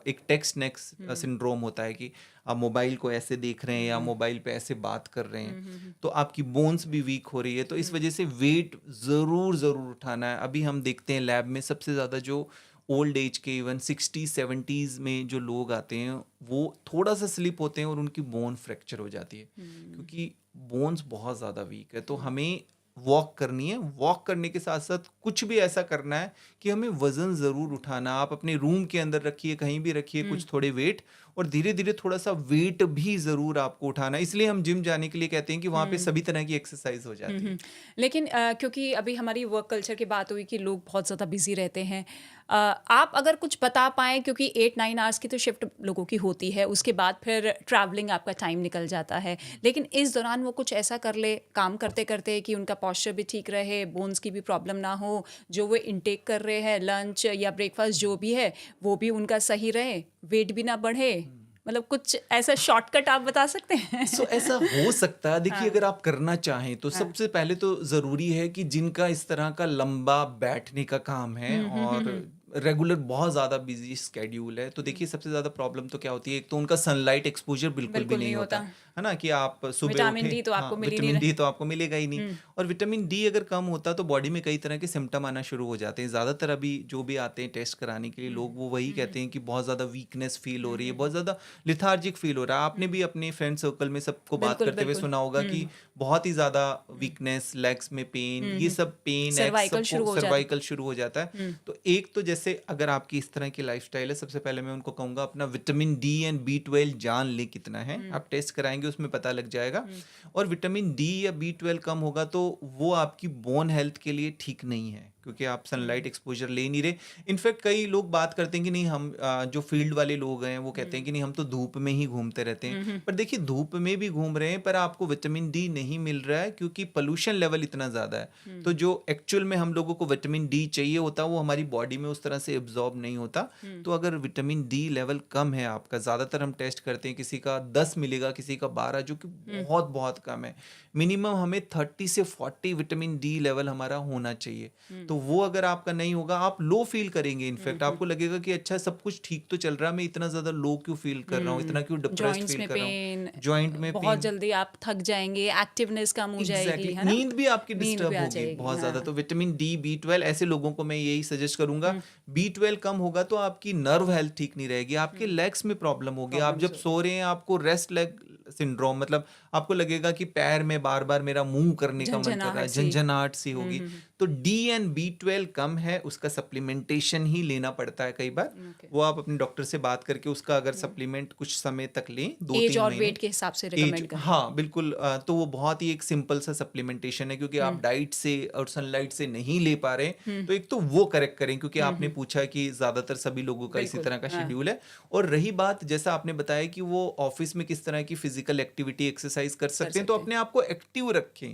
A: एक टेक्स्ट नेक सिंड्रोम होता है कि आप मोबाइल को ऐसे देख रहे हैं या मोबाइल पे ऐसे बात कर रहे हैं, तो आपकी बोन्स भी वीक हो रही है। तो इस वजह से वेट ज़रूर उठाना है। अभी हम देखते हैं लैब में सबसे ज़्यादा जो ओल्ड एज के, इवन 60-70s में जो लोग आते हैं वो थोड़ा सा स्लिप होते हैं और उनकी बोन फ्रैक्चर हो जाती है क्योंकि बोन्स बहुत ज़्यादा वीक है। तो हमें वॉक करनी है। वॉक करने के साथ साथ कुछ भी ऐसा करना है कि हमें वजन ज़रूर उठाना। आप अपने रूम के अंदर रखिए, कहीं भी रखिए कुछ थोड़े वेट, और धीरे धीरे थोड़ा सा वेट भी ज़रूर आपको उठाना है। इसलिए हम जिम जाने के लिए कहते हैं कि वहाँ पे सभी तरह की एक्सरसाइज हो जाती है।
B: लेकिन क्योंकि अभी हमारी वर्क कल्चर की बात हुई कि लोग बहुत ज़्यादा बिजी रहते हैं, आप अगर कुछ बता पाएँ, क्योंकि 8-9 आवर्स की तो शिफ्ट लोगों की होती है, उसके बाद फिर ट्रैवलिंग आपका टाइम निकल जाता है, लेकिन इस दौरान वो कुछ ऐसा कर ले काम करते करते कि उनका पॉस्चर भी ठीक रहे, बोन्स की भी प्रॉब्लम ना हो, जो वो इनटेक कर रहे हैं लंच या ब्रेकफास्ट जो भी है वो भी उनका सही रहे, वेट भी ना बढ़े, मतलब कुछ ऐसा शॉर्टकट आप बता सकते हैं?
A: ऐसा हो सकता है। देखिए, अगर आप करना चाहें तो सबसे पहले तो ज़रूरी है कि जिनका इस तरह का लंबा बैठने का काम है और रेगुलर बहुत ज़्यादा बिजी स्केड्यूल है, तो देखिए सबसे ज़्यादा प्रॉब्लम तो क्या होती है, एक तो उनका सनलाइट एक्सपोजर बिल्कुल भी नहीं होता है ना, कि आप सुबह
B: विटामिन
A: उठे,
B: डी तो आपको मिल ही नहीं
A: विटामिन डी तो आपको मिलेगा ही नहीं। और विटामिन डी अगर कम होता तो बॉडी में कई तरह के सिम्टम आना शुरू हो जाते हैं। ज़्यादातर अभी जो भी आते हैं टेस्ट कराने के लिए लोग, वो वही कहते हैं कि बहुत ज़्यादा वीकनेस फील हो रही है, बहुत ज़्यादा लिथार्जिक फील हो रहा है। आपने भी अपने फ्रेंड सर्कल में सबको बात करते हुए सुना होगा कि बहुत ही ज़्यादा वीकनेस, लेग्स में पेन, ये सब पेन,
B: सर्वाइकल शुरू हो
A: शुरू हो जाता है। तो एक तो जैसे से अगर आपकी इस तरह की लाइफस्टाइल है, सबसे पहले मैं उनको कहूँगा अपना विटामिन डी एंड B12 जान ले कितना है। आप टेस्ट कराएंगे उसमें पता लग जाएगा। और विटामिन डी या B12 कम होगा तो वो आपकी बोन हेल्थ के लिए ठीक नहीं है, क्योंकि आप सनलाइट एक्सपोजर ले नहीं रहे। इनफैक्ट कई लोग बात करते हैं कि नहीं हम जो फील्ड वाले लोग हैं वो कहते हैं कि नहीं हम तो धूप में ही घूमते रहते हैं। पर देखिए धूप में भी घूम रहे हैं पर आपको विटामिन डी नहीं मिल रहा है, क्योंकि पोल्यूशन लेवल इतना ज़्यादा है। तो जो एक्चुअल में हम लोगों को विटामिन डी चाहिए होता है वो हमारी बॉडी में उस तरह से एब्जॉर्ब नहीं होता। तो अगर विटामिन डी लेवल कम है आपका, ज़्यादातर हम टेस्ट करते हैं किसी का 10 मिलेगा, किसी का 12, जो कि बहुत बहुत कम है। मिनिमम हमें 30 से 40 विटामिन डी लेवल हमारा होना चाहिए। तो वो अगर आपका नहीं होगा आप लो फील करेंगे। इनफैक्ट आपको लगेगा कि अच्छा सब कुछ ठीक तो चल रहा है, मैं इतना ज्यादा लो क्यों फील कर रहा हूँ, इतना क्यों डिप्रेस्ड
B: जॉइंट्स
A: फील
B: में
A: कर रहा
B: पेन,
A: हूँ, जॉइंट में
B: बहुत
A: पेन।
B: जल्दी आप थक जाएंगे, एक्टिवनेस कम हो जाएगी,
A: एग्जैक्टली
B: है ना?
A: नींद भी आपकी
B: नींद
A: डिस्टर्ब
B: भी आ
A: होगी
B: जाएगी,
A: बहुत ज्यादा।
B: हाँ।
A: तो विटामिन डी B12 ऐसे लोगों को मैं यही सजेस्ट करूंगा। B12 कम होगा तो आपकी नर्व हेल्थ ठीक नहीं रहेगी, आपके लेग्स में प्रॉब्लम होगी। आप जब सो रहे हैं आपको रेस्ट लेग सिंड्रोम, मतलब आपको लगेगा कि पैर में बार बार मेरा मूव करने का मन कर रहा है, झंझनाहट सी होगी। तो डी एंड B12 कम है, उसका सप्लीमेंटेशन ही लेना पड़ता है कई बार। वो आप अपने डॉक्टर से बात करके उसका अगर सप्लीमेंट कुछ समय तक लें, 2-3
B: एज और
A: महीने
B: वेट के हिसाब से रिकमेंड करें।
A: हाँ बिल्कुल। तो वो बहुत ही एक सिंपल सा सप्लीमेंटेशन है, क्योंकि आप डाइट से और सनलाइट से नहीं ले पा रहे। तो एक तो वो करेक्ट करें, क्योंकि आपने पूछा कि ज्यादातर सभी लोगों का इसी तरह का शेड्यूल है। और रही बात जैसा आपने बताया कि वो ऑफिस में किस तरह की फिजिकल एक्टिविटी एक्सरसाइज कर सकते हैं, तो अपने आप को एक्टिव रखें,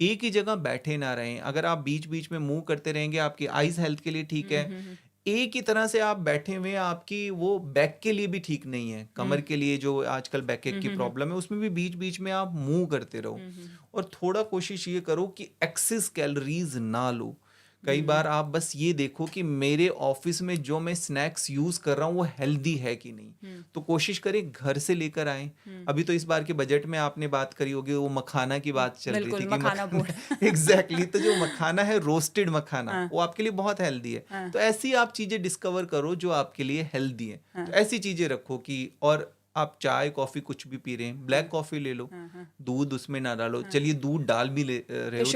A: एक ही जगह बैठे ना रहें। अगर आप बीच बीच में मूव करते रहेंगे आपकी आईज हेल्थ के लिए ठीक है। एक ही तरह से आप बैठे हुए हैं आपकी वो बैक के लिए भी ठीक नहीं है, कमर के लिए जो आजकल बैक एक की प्रॉब्लम है उसमें भी बीच बीच में आप मूव करते रहो। और थोड़ा कोशिश ये करो कि एक्सेस कैलोरीज ना लो। कई बार आप बस ये देखो कि मेरे ऑफिस में जो मैं स्नैक्स यूज कर रहा हूँ वो हेल्दी है कि नहीं। तो कोशिश करें घर से लेकर आए। अभी तो इस बार के बजट में आपने बात करी होगी, वो मखाना की बात चल रही थी कि एग्जैक्टली तो जो मखाना है, रोस्टेड मखाना, वो आपके लिए बहुत हेल्दी है। तो ऐसी आप चीजें डिस्कवर करो जो आपके लिए हेल्दी है। तो ऐसी चीजें रखो कि, और आप चाय कॉफी कुछ भी पी रहे हैं, ब्लैक कॉफी ले लो, दूध उसमें ना डालो। चलिए दूध डाल भी ले रहे हो तो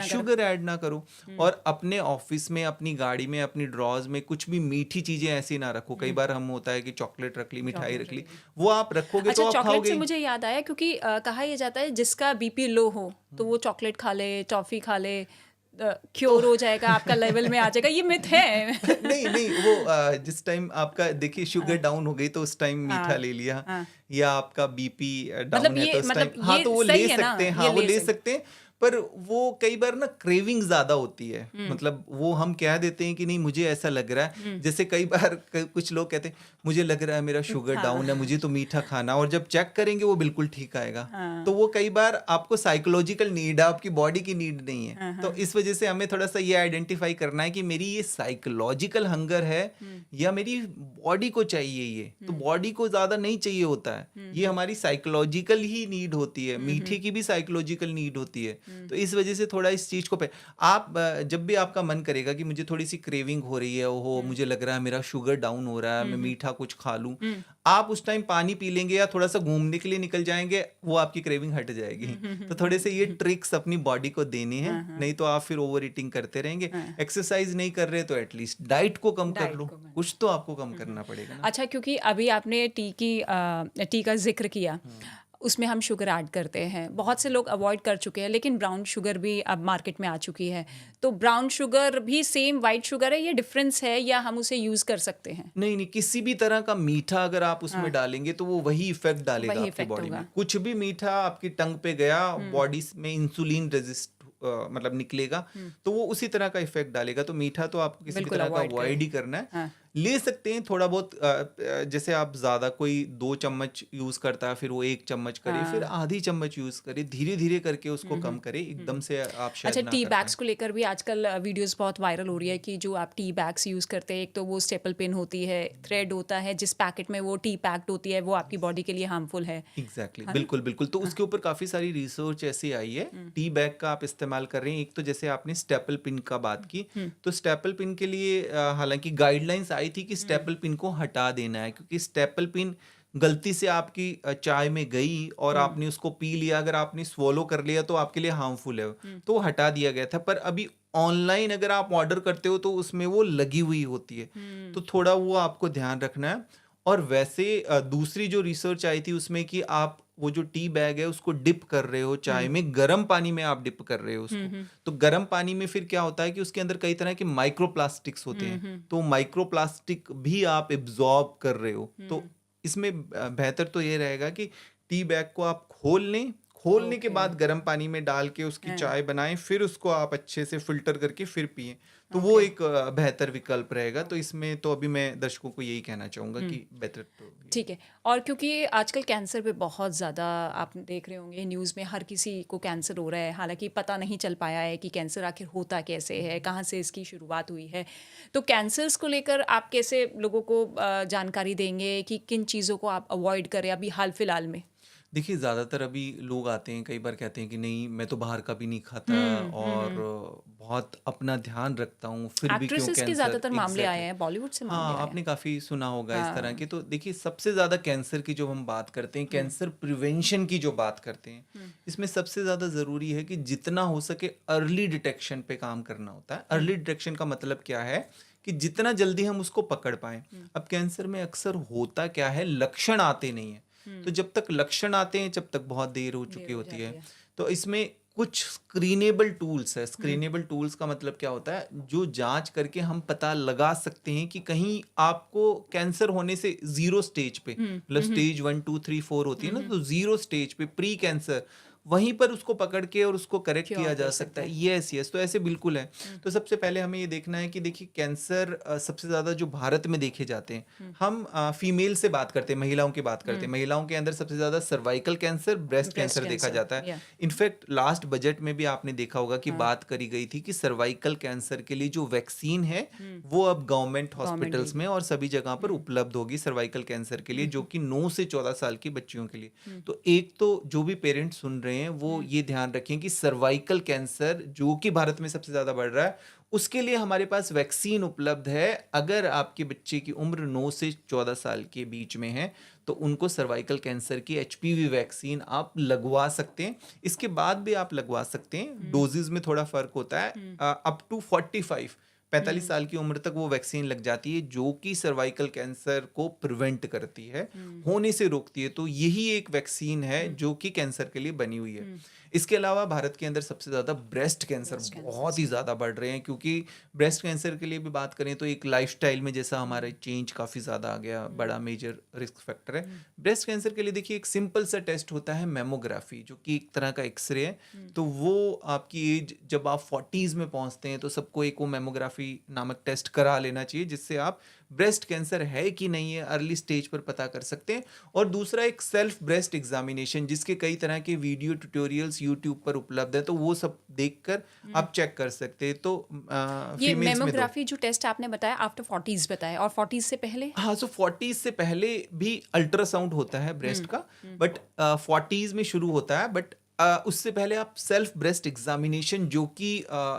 A: शुगर ऐड ना करो। और अपने ऑफिस में, अपनी गाड़ी में, अपनी ड्रॉज में कुछ भी मीठी चीजें ऐसी ना रखो। कई बार हम होता है कि चॉकलेट रख ली, मिठाई रख ली, वो आप रखोगे तो आप
B: चॉकलेट
A: खाओगे।
B: से मुझे याद आया, क्योंकि कहा यह जाता है जिसका बीपी लो हो तो वो चॉकलेट खा ले, टॉफी खा ले, क्योर हो जाएगा, आपका लेवल में आ जाएगा। ये मिथ है।
A: नहीं वो जिस टाइम आपका देखिए शुगर डाउन हो गई तो उस टाइम मीठा ले लिया, या आपका बीपी डाउन है तो उस टाइम हाँ तो वो ले सकते हैं, हाँ वो ले सकते हैं। पर वो कई बार ना क्रेविंग ज्यादा होती है, मतलब वो हम कह देते हैं कि नहीं मुझे ऐसा लग रहा है। जैसे कई बार कुछ लोग कहते हैं मुझे लग रहा है मेरा शुगर डाउन है, मुझे तो मीठा खाना, और जब चेक करेंगे वो बिल्कुल ठीक आएगा। तो वो कई बार आपको साइकोलॉजिकल नीड है, आपकी बॉडी की नीड नहीं है। तो इस वजह से हमें थोड़ा सा ये आइडेंटिफाई करना है कि मेरी ये साइकोलॉजिकल हंगर है या मेरी बॉडी को चाहिए ये। तो बॉडी को ज्यादा नहीं चाहिए होता है, ये हमारी साइकोलॉजिकल ही नीड होती है। मीठे की भी साइकोलॉजिकल नीड होती है। तो इस वजह से थोड़ा इस चीज को आप जब भी आपका मन करेगा कि मुझे थोड़ी सी क्रेविंग हो रही है, ओहो मुझे लग रहा है मेरा शुगर डाउन हो रहा है, मैं मीठा कुछ खा लूं, आप उस टाइम पानी पी लेंगे या थोड़ा सा घूमने के लिए निकल जाएंगे, वो आपकी क्रेविंग हट जाएगी। तो थोड़े से ये ट्रिक्स अपनी बॉडी को देने हैं, नहीं तो आप फिर ओवर ईटिंग करते रहेंगे। एक्सरसाइज नहीं कर रहे तो एटलीस्ट डाइट को कम कर लो, कुछ तो आपको कम करना पड़ेगा ना।
B: अच्छा, क्योंकि अभी आपने टी का जिक्र किया, उसमें हम शुगर ऐड करते हैं, बहुत से लोग अवॉइड कर चुके हैं, लेकिन ब्राउन शुगर भी अब मार्केट में आ चुकी है। तो ब्राउन शुगर भी सेम वाइट शुगर है, ये डिफरेंस है या हम उसे यूज कर सकते हैं?
A: नहीं, किसी भी तरह का मीठा अगर आप उसमें डालेंगे तो वो वही इफेक्ट डालेगा आपकी बॉडी में। कुछ भी मीठा आपकी टंग पे गया, बॉडी में इंसुलिन रेजिस्ट मतलब निकलेगा, तो वो उसी तरह का इफेक्ट डालेगा। तो मीठा तो आपको किसी भी तरह का अवॉइड ही करना है। ले सकते हैं थोड़ा बहुत, जैसे आप ज्यादा कोई 2 चम्मच यूज करता है फिर वो 1 चम्मच करे, फिर आधी चम्मच यूज करे, धीरे धीरे करके उसको कम करे, एकदम से आप शायद
B: अच्छा, टी बैग्स को लेकर भी आजकल वीडियोस बहुत वायरल हो रही है कि जो आप टी बैग्स यूज करते हैं, एक तो वो स्टेपल पिन होती है, थ्रेड होता है, जिस पैकेट में वो टी पैक्ड होती है वो आपकी बॉडी के लिए हार्मफुल है।
A: एग्जैक्टली, बिल्कुल। तो उसके ऊपर काफी सारी रिसर्च ऐसी आई है। टी बैग का आप इस्तेमाल कर रहे हैं, एक तो जैसे आपने स्टेपल पिन का बात की, तो स्टेपल पिन के लिए हालांकि गाइडलाइंस आई थी कि स्टेपल पिन को हटा देना है, क्योंकि स्टेपल पिन गलती से आपकी चाय में गई और आपने उसको पी लिया, अगर आपने स्वॉलो कर लिया तो आपके लिए हार्मफुल है, तो वो हटा दिया गया था। पर अभी ऑनलाइन अगर आप ऑर्डर करते हो तो उसमें वो लगी हुई होती है, तो थोड़ा वो आपको ध्यान रखना है। और वैसे दूसरी जो रिसर्च आई थी उसमें कि आप वो जो टी बैग है उसको डिप कर रहे हो चाय में, गर्म पानी में आप डिप कर रहे हो उसको, तो गर्म पानी में फिर क्या होता है कि उसके अंदर कई तरह के माइक्रोप्लास्टिक्स होते हैं, तो माइक्रोप्लास्टिक भी आप एब्जॉर्ब कर रहे हो। तो इसमें बेहतर तो ये रहेगा कि टी बैग को आप खोल लें, खोलने के बाद गर्म पानी में डाल के उसकी चाय बनाएं, फिर उसको आप अच्छे से फिल्टर करके फिर पिएं, तो वो एक बेहतर विकल्प रहेगा। तो इसमें तो अभी मैं दर्शकों को यही कहना चाहूँगा कि बेहतर तो
B: ठीक है। और क्योंकि आजकल कैंसर पे बहुत ज़्यादा आप देख रहे होंगे न्यूज़ में, हर किसी को कैंसर हो रहा है, हालांकि पता नहीं चल पाया है कि कैंसर आखिर होता कैसे है, कहाँ से इसकी शुरुआत हुई है। तो कैंसर्स को लेकर आप कैसे लोगों को जानकारी देंगे कि किन चीज़ों को आप अवॉइड करें अभी हाल फिलहाल में?
A: देखिए, ज़्यादातर अभी लोग आते हैं, कई बार कहते हैं कि नहीं मैं तो बाहर का भी नहीं खाता और बहुत अपना ध्यान रखता हूँ, फिर भी क्यों
B: एक्ट्रेसेस के
A: कैंसर।
B: ज़्यादातर मामले आए हैं, बॉलीवुड से मामले
A: हाँ,
B: आए
A: आपने
B: हैं।
A: काफ़ी सुना होगा इस तरह
B: हाँ।
A: के। तो देखिए, सबसे ज़्यादा कैंसर की जो हम बात करते हैं, कैंसर प्रिवेंशन की जो बात करते हैं, इसमें सबसे ज़्यादा ज़रूरी है कि जितना हो सके अर्ली डिटेक्शन पे काम करना होता है। अर्ली डिटेक्शन का मतलब क्या है कि जितना जल्दी हम उसको पकड़ पाएं। अब कैंसर में अक्सर होता क्या है, लक्षण आते नहीं है, तो जब तक लक्षण आते हैं जब तक बहुत देर हो चुकी होती है। तो इसमें कुछ स्क्रीनेबल टूल्स है। स्क्रीनेबल टूल्स का मतलब क्या होता है, जो जांच करके हम पता लगा सकते हैं कि कहीं आपको कैंसर होने से जीरो स्टेज पे, मतलब स्टेज 1 2 3 4 होती है ना, तो जीरो स्टेज पे प्री कैंसर, वहीं पर उसको पकड़ के और उसको करेक्ट किया जा सकता है। यस यस, तो ऐसे बिल्कुल है। तो सबसे पहले हमें ये देखना है कि देखिए, कैंसर सबसे ज्यादा जो भारत में देखे जाते हैं, हम फीमेल से बात करते हैं, महिलाओं की बात करते हैं, महिलाओं के अंदर सबसे ज्यादा सर्वाइकल कैंसर, ब्रेस्ट कैंसर देखा जाता है। इनफैक्ट लास्ट बजट में भी आपने देखा होगा कि बात करी गई थी कि सर्वाइकल कैंसर के लिए जो वैक्सीन है वो अब गवर्नमेंट हॉस्पिटल्स में और सभी जगह पर उपलब्ध होगी सर्वाइकल कैंसर के लिए, जो कि 9 से 14 साल की बच्चियों के लिए। तो एक तो जो भी पेरेंट्स सुन रहे हैं वो ये ध्यान रखें कि सर्वाइकल कैंसर जो कि भारत में सबसे ज्यादा बढ़ रहा है, उसके लिए हमारे पास वैक्सीन उपलब्ध है। अगर आपके बच्चे की उम्र 9 से 14 साल के बीच में है तो उनको सर्वाइकल कैंसर की एचपीवी वैक्सीन आप लगवा सकते हैं। इसके बाद भी आप लगवा सकते हैं, डोजेज में थोड़ा फर्क होता है। अप टू 45 साल की उम्र तक वो वैक्सीन लग जाती है, जो कि सर्वाइकल कैंसर को प्रिवेंट करती है, होने से रोकती है। तो यही एक वैक्सीन है जो कि कैंसर के लिए बनी हुई है। इसके अलावा भारत के अंदर सबसे ज्यादा ब्रेस्ट कैंसर बहुत ही ज्यादा बढ़ रहे हैं, क्योंकि ब्रेस्ट कैंसर के लिए भी बात करें तो एक लाइफस्टाइल में जैसा हमारा चेंज काफी ज्यादा आ गया, बड़ा मेजर रिस्क फैक्टर है। ब्रेस्ट कैंसर के लिए देखिए, एक सिंपल सा टेस्ट होता है मेमोग्राफी, जो कि एक तरह का एक्सरे है। तो वो आपकी एज जब आप 40s में पहुंचते हैं तो सबको एक वो मेमोग्राफी नामक टेस्ट करा लेना चाहिए, जिससे आप ब्रेस्ट कैंसर है कि नहीं है अर्ली स्टेज पर पता कर सकते हैं। और दूसरा एक सेल्फ ब्रेस्ट एग्जामिनेशन, जिसके कई तरह के वीडियो ट्यूटोरियल्स यूट्यूब पर उपलब्ध है, तो वो सब देखकर आप चेक कर सकते हैं। तो
B: ये मेमोग्राफी जो टेस्ट आपने बताया आफ्टर 40s बताया, और 40s से पहले?
A: हाँ, सो 40s से पहले भी अल्ट्रासाउंड होता है ब्रेस्ट का, बट 40s में शुरू होता है। बट उससे पहले आप सेल्फ ब्रेस्ट एग्जामिनेशन, जो कि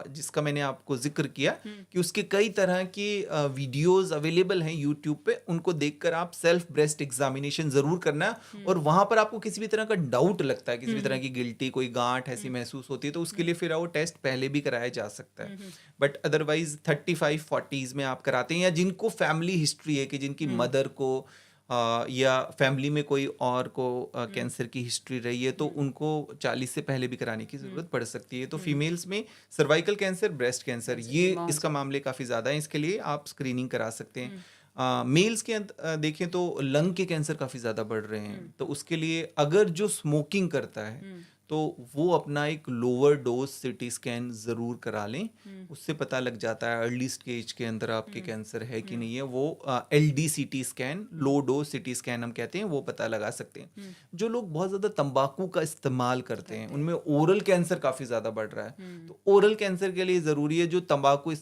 A: जिसका मैंने आपको जिक्र किया कि उसके कई तरह के वीडियोस अवेलेबल हैं यूट्यूब पे, उनको देखकर आप सेल्फ ब्रेस्ट एग्जामिनेशन जरूर करना। और वहां पर आपको किसी भी तरह का डाउट लगता है, किसी भी तरह की गिल्टी, कोई गांठ ऐसी महसूस होती है, तो उसके लिए फिर वो टेस्ट पहले भी कराया जा सकता है। बट अदरवाइज 35-40s में आप कराते हैं, या जिनको फैमिली हिस्ट्री है कि जिनकी मदर को या फैमिली में कोई और को कैंसर की हिस्ट्री रही है, तो उनको 40 से पहले भी कराने की जरूरत पड़ सकती है। तो फीमेल्स में सर्वाइकल कैंसर, ब्रेस्ट कैंसर, ये इसका मामले काफ़ी ज़्यादा है, इसके लिए आप स्क्रीनिंग करा सकते हैं। मेल्स के देखें तो लंग के कैंसर काफ़ी ज़्यादा बढ़ रहे हैं, तो उसके लिए अगर जो स्मोकिंग करता है तो वो अपना एक लोअर डोज सिटी स्कैन ज़रूर करा लें, उससे पता लग जाता है अर्ली स्टेज के अंदर आपके कैंसर है कि नहीं है। वो LD-CT scan, low dose CT scan हम कहते हैं, वो पता लगा सकते हैं। जो लोग बहुत ज़्यादा तंबाकू का इस्तेमाल करते हैं, उनमें ओरल कैंसर काफ़ी ज़्यादा बढ़ रहा है। तो ओरल कैंसर के लिए ज़रूरी है, जो तंबाकू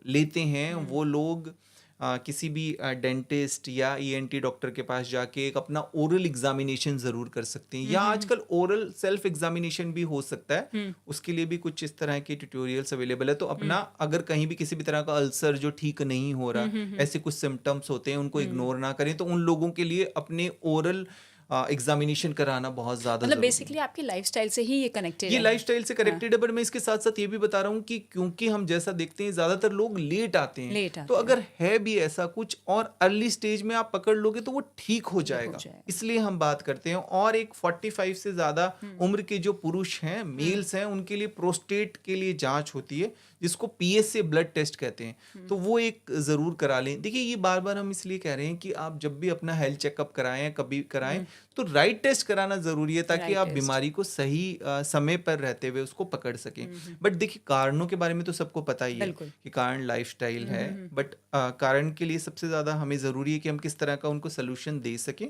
A: लेते हैं वो लोग किसी भी डेंटिस्ट या ईएनटी डॉक्टर के पास जाके एक अपना ओरल एग्जामिनेशन ज़रूर कर सकते हैं, या आजकल ओरल सेल्फ एग्जामिनेशन भी हो सकता है, उसके लिए भी कुछ इस तरह के ट्यूटोरियल्स अवेलेबल है। तो अपना अगर कहीं भी किसी भी तरह का अल्सर जो ठीक नहीं हो रहा, ऐसे कुछ सिम्टम्स होते हैं, उनको इग्नोर ना करें, तो उन लोगों के लिए अपने ओरल एग्जामिनेशन कराना बहुत ज़्यादा
B: मतलब
A: ज़रूरी है।
B: बेसिकली आपकी लाइफस्टाइल से ही ये कनेक्टेड
A: ये
B: है।
A: लाइफस्टाइल से कनेक्टेड है, बट मैं इसके साथ साथ ये भी बता रहा हूँ कि क्योंकि हम जैसा देखते हैं ज़्यादातर लोग लेट आते हैं,
B: लेट
A: तो
B: आते हैं।
A: अगर है भी ऐसा कुछ और अर्ली स्टेज में आप पकड़ लोगे तो वो ठीक हो जाएगा।
B: जाएगा।
A: इसलिए हम बात करते हैं। और एक 45 से ज़्यादा उम्र के जो पुरुष हैं, मेल्स हैं, उनके लिए प्रोस्टेट के लिए जांच होती है, जिसको पीएसए ब्लड टेस्ट कहते हैं, तो वो एक ज़रूर करा लें। देखिए, ये बार बार हम इसलिए कह रहे हैं कि आप जब भी अपना हेल्थ चेकअप कराएं, कभी कराएं, तो राइट टेस्ट कराना ज़रूरी है, ताकि
B: राइट
A: आप
B: टेस्ट।
A: बीमारी को सही समय पर रहते हुए उसको पकड़ सकें। बट देखिए, कारणों के बारे में तो सबको पता ही है
B: बिल्कुल।
A: कि कारण लाइफस्टाइल है, बट कारण के लिए सबसे ज़्यादा हमें ज़रूरी है कि हम किस तरह का उनको सोल्यूशन दे सकें।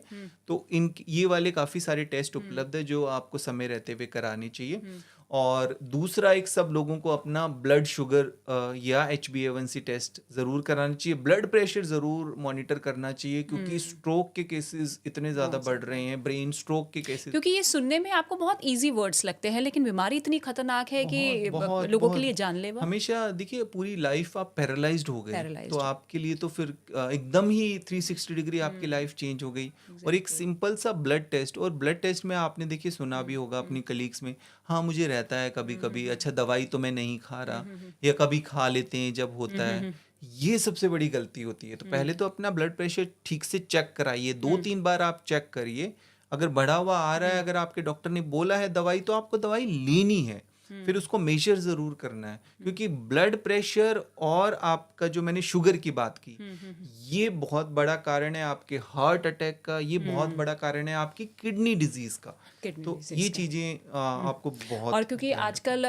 A: तो इन ये वाले काफ़ी सारे टेस्ट उपलब्ध है जो आपको समय रहते हुए कराने चाहिए। और दूसरा, एक सब लोगों को अपना ब्लड शुगर या HbA1c टेस्ट ज़रूर कराना चाहिए। ब्लड प्रेशर ज़रूर मॉनिटर करना चाहिए, क्योंकि स्ट्रोक के केसेस इतने ज़्यादा बढ़ रहे हैं, ब्रेन स्ट्रोक के केसेस।
B: क्योंकि ये सुनने में आपको बहुत इजी वर्ड्स लगते हैं, लेकिन बीमारी इतनी खतरनाक है कि लोगों के लिए जानलेवा।
A: हमेशा देखिए, पूरी लाइफ आप पैरालाइज्ड हो गए,
B: Paralyzed
A: तो आपके लिए तो फिर एकदम ही 360 डिग्री आपकी लाइफ चेंज हो गई। और एक सिंपल सा ब्लड टेस्ट, और ब्लड टेस्ट में आपने देखिए सुना भी होगा अपनी कलीग्स में, हाँ मुझे रहता है कभी कभी, अच्छा दवाई तो मैं नहीं खा रहा, या कभी खा लेते हैं जब होता है। ये सबसे बड़ी गलती होती है। तो पहले तो अपना ब्लड प्रेशर ठीक से चेक कराइए, 2-3 बार आप चेक करिए। अगर बढ़ा हुआ आ रहा है, अगर आपके डॉक्टर ने बोला है दवाई, तो आपको दवाई लेनी है, फिर उसको मेजर ज़रूर करना है। क्योंकि ब्लड प्रेशर और आपका, जो मैंने शुगर की बात की, ये बहुत बड़ा कारण है आपके हार्ट अटैक का, ये बहुत बड़ा कारण है आपकी किडनी डिजीज़ का। तो ये चीज़ें आपको बहुत,
B: और क्योंकि आजकल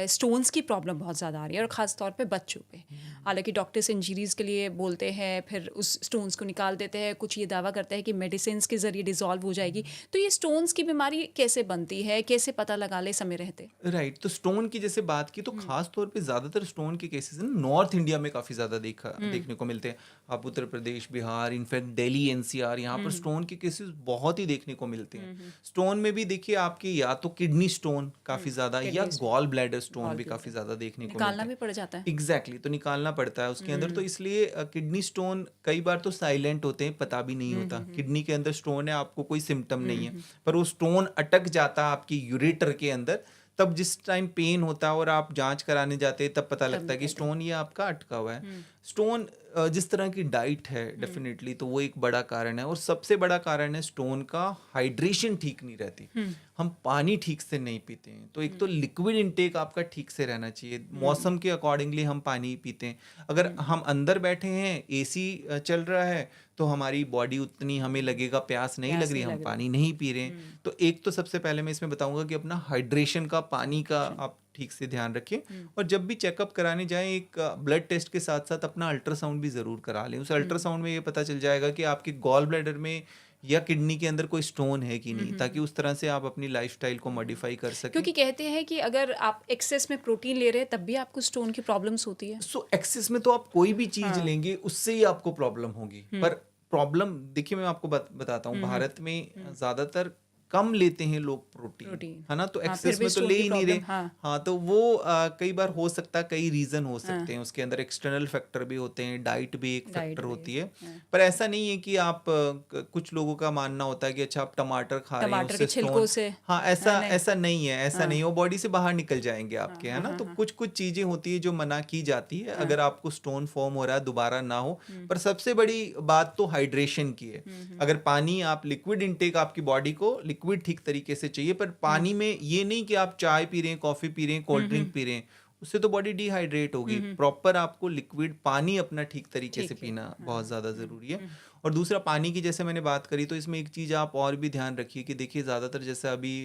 B: स्टोन्स की प्रॉब्लम बहुत ज़्यादा आ रही है, और ख़ास तौर पे बच्चों पे। हालांकि डॉक्टर्स इंजरीज़ के लिए बोलते हैं, फिर उस स्टोन्स को निकाल देते हैं, कुछ ये दावा करते हैं कि मेडिसिन के ज़रिए डिज़ोल्व हो जाएगी। तो ये स्टोन्स की बीमारी कैसे बनती है, कैसे पता लगा ले समय रहते?
A: राइट। तो स्टोन की जैसे बात की, तो खास तौर पे ज़्यादातर स्टोन के केसेस नॉर्थ इंडिया में काफ़ी ज़्यादा देखने को मिलते हैं। आप उत्तर प्रदेश, बिहार, इनफैक्ट दिल्ली, एनसीआर, यहाँ पर स्टोन के केसेस बहुत ही देखने को मिलते हैं। स्टोन में भी देखिए, आपके या तो किडनी स्टोन काफ़ी ज़्यादा, या गॉल ब्लैडर स्टोन भी काफ़ी ज़्यादा देखने को मिलते
B: निकालना
A: हैं।
B: भी पड़ जाता है।
A: एग्जैक्टली, तो निकालना पड़ता है उसके अंदर। तो इसलिए किडनी स्टोन कई बार तो साइलेंट होते हैं, पता भी नहीं होता किडनी के अंदर स्टोन है, आपको कोई सिम्टम नहीं है, पर वो स्टोन अटक जाता है आपकी यूरेटर के अंदर। तब जिस टाइम पेन होता है और आप जांच कराने जाते हैं, तब पता लगता है कि स्टोन ये आपका अटका हुआ है। स्टोन, जिस तरह की डाइट है डेफिनेटली, तो वो एक बड़ा कारण है। और सबसे बड़ा कारण है स्टोन का, हाइड्रेशन ठीक नहीं रहती। हम पानी ठीक से नहीं पीते हैं। तो एक तो लिक्विड इनटेक आपका ठीक से रहना चाहिए, मौसम के अकॉर्डिंगली हम पानी पीते हैं। अगर हम अंदर बैठे हैं, एसी चल रहा है, तो हमारी बॉडी उतनी, हमें लगेगा प्यास नहीं लग रही, हम पानी नहीं पी रहे हैं। तो एक तो सबसे पहले मैं इसमें बताऊंगा कि अपना हाइड्रेशन का, पानी का आप ठीक से ध्यान रखें। और जब भी चेकअप कराने जाएं, एक ब्लड टेस्ट के साथ साथ अपना अल्ट्रासाउंड भी ज़रूर करा लें। उस अल्ट्रासाउंड में ये पता चल जाएगा कि आपके गॉल ब्लैडर में या किडनी के अंदर कोई स्टोन है कि नहीं, ताकि उस तरह से आप अपनी लाइफस्टाइल को मॉडिफाई कर सकें।
B: क्योंकि कहते हैं कि अगर आप एक्सेस में प्रोटीन ले रहे हैं, तब भी आपको स्टोन की प्रॉब्लम्स होती है।
A: सो एक्सेस में तो आप कोई भी चीज़ लेंगे, उससे ही आपको प्रॉब्लम होगी। पर प्रॉब्लम देखिए, मैं आपको बताता हूँ, भारत में ज़्यादातर कम लेते हैं लोग प्रोटीन, है ना, तो एक्सेस में तो ले ही नहीं रहे। हाँ, तो वो कई बार हो सकता है, कई रीजन हो सकते हैं उसके अंदर, एक्सटर्नल फैक्टर भी होते हैं, डाइट भी एक फैक्टर होती है। पर ऐसा नहीं है कि आप, कुछ लोगों का मानना होता है कि अच्छा आप टमाटर खा रहे हैं, उससे
B: छिलकों से,
A: हाँ, ऐसा नहीं है, ऐसा नहीं है, वो बॉडी से बाहर निकल जाएंगे आपके, है ना। तो कुछ चीजें होती है जो मना की जाती है, अगर आपको स्टोन फॉर्म हो रहा है, दोबारा ना हो। पर सबसे बड़ी बात तो हाइड्रेशन की है। अगर पानी, आप लिक्विड इनटेक आपकी बॉडी को लिक्विड ठीक तरीके से चाहिए, पर पानी में ये नहीं कि आप चाय पी रहे हैं, कॉफी पी रहे हैं, कोल्ड ड्रिंक पी रहे हैं, उससे तो बॉडी डिहाइड्रेट होगी। प्रॉपर आपको लिक्विड पानी अपना ठीक तरीके से पीना बहुत ज़्यादा ज़रूरी है। और दूसरा, पानी की जैसे मैंने बात करी, तो इसमें एक चीज़ आप और भी ध्यान रखिए कि देखिए, ज़्यादातर जैसे अभी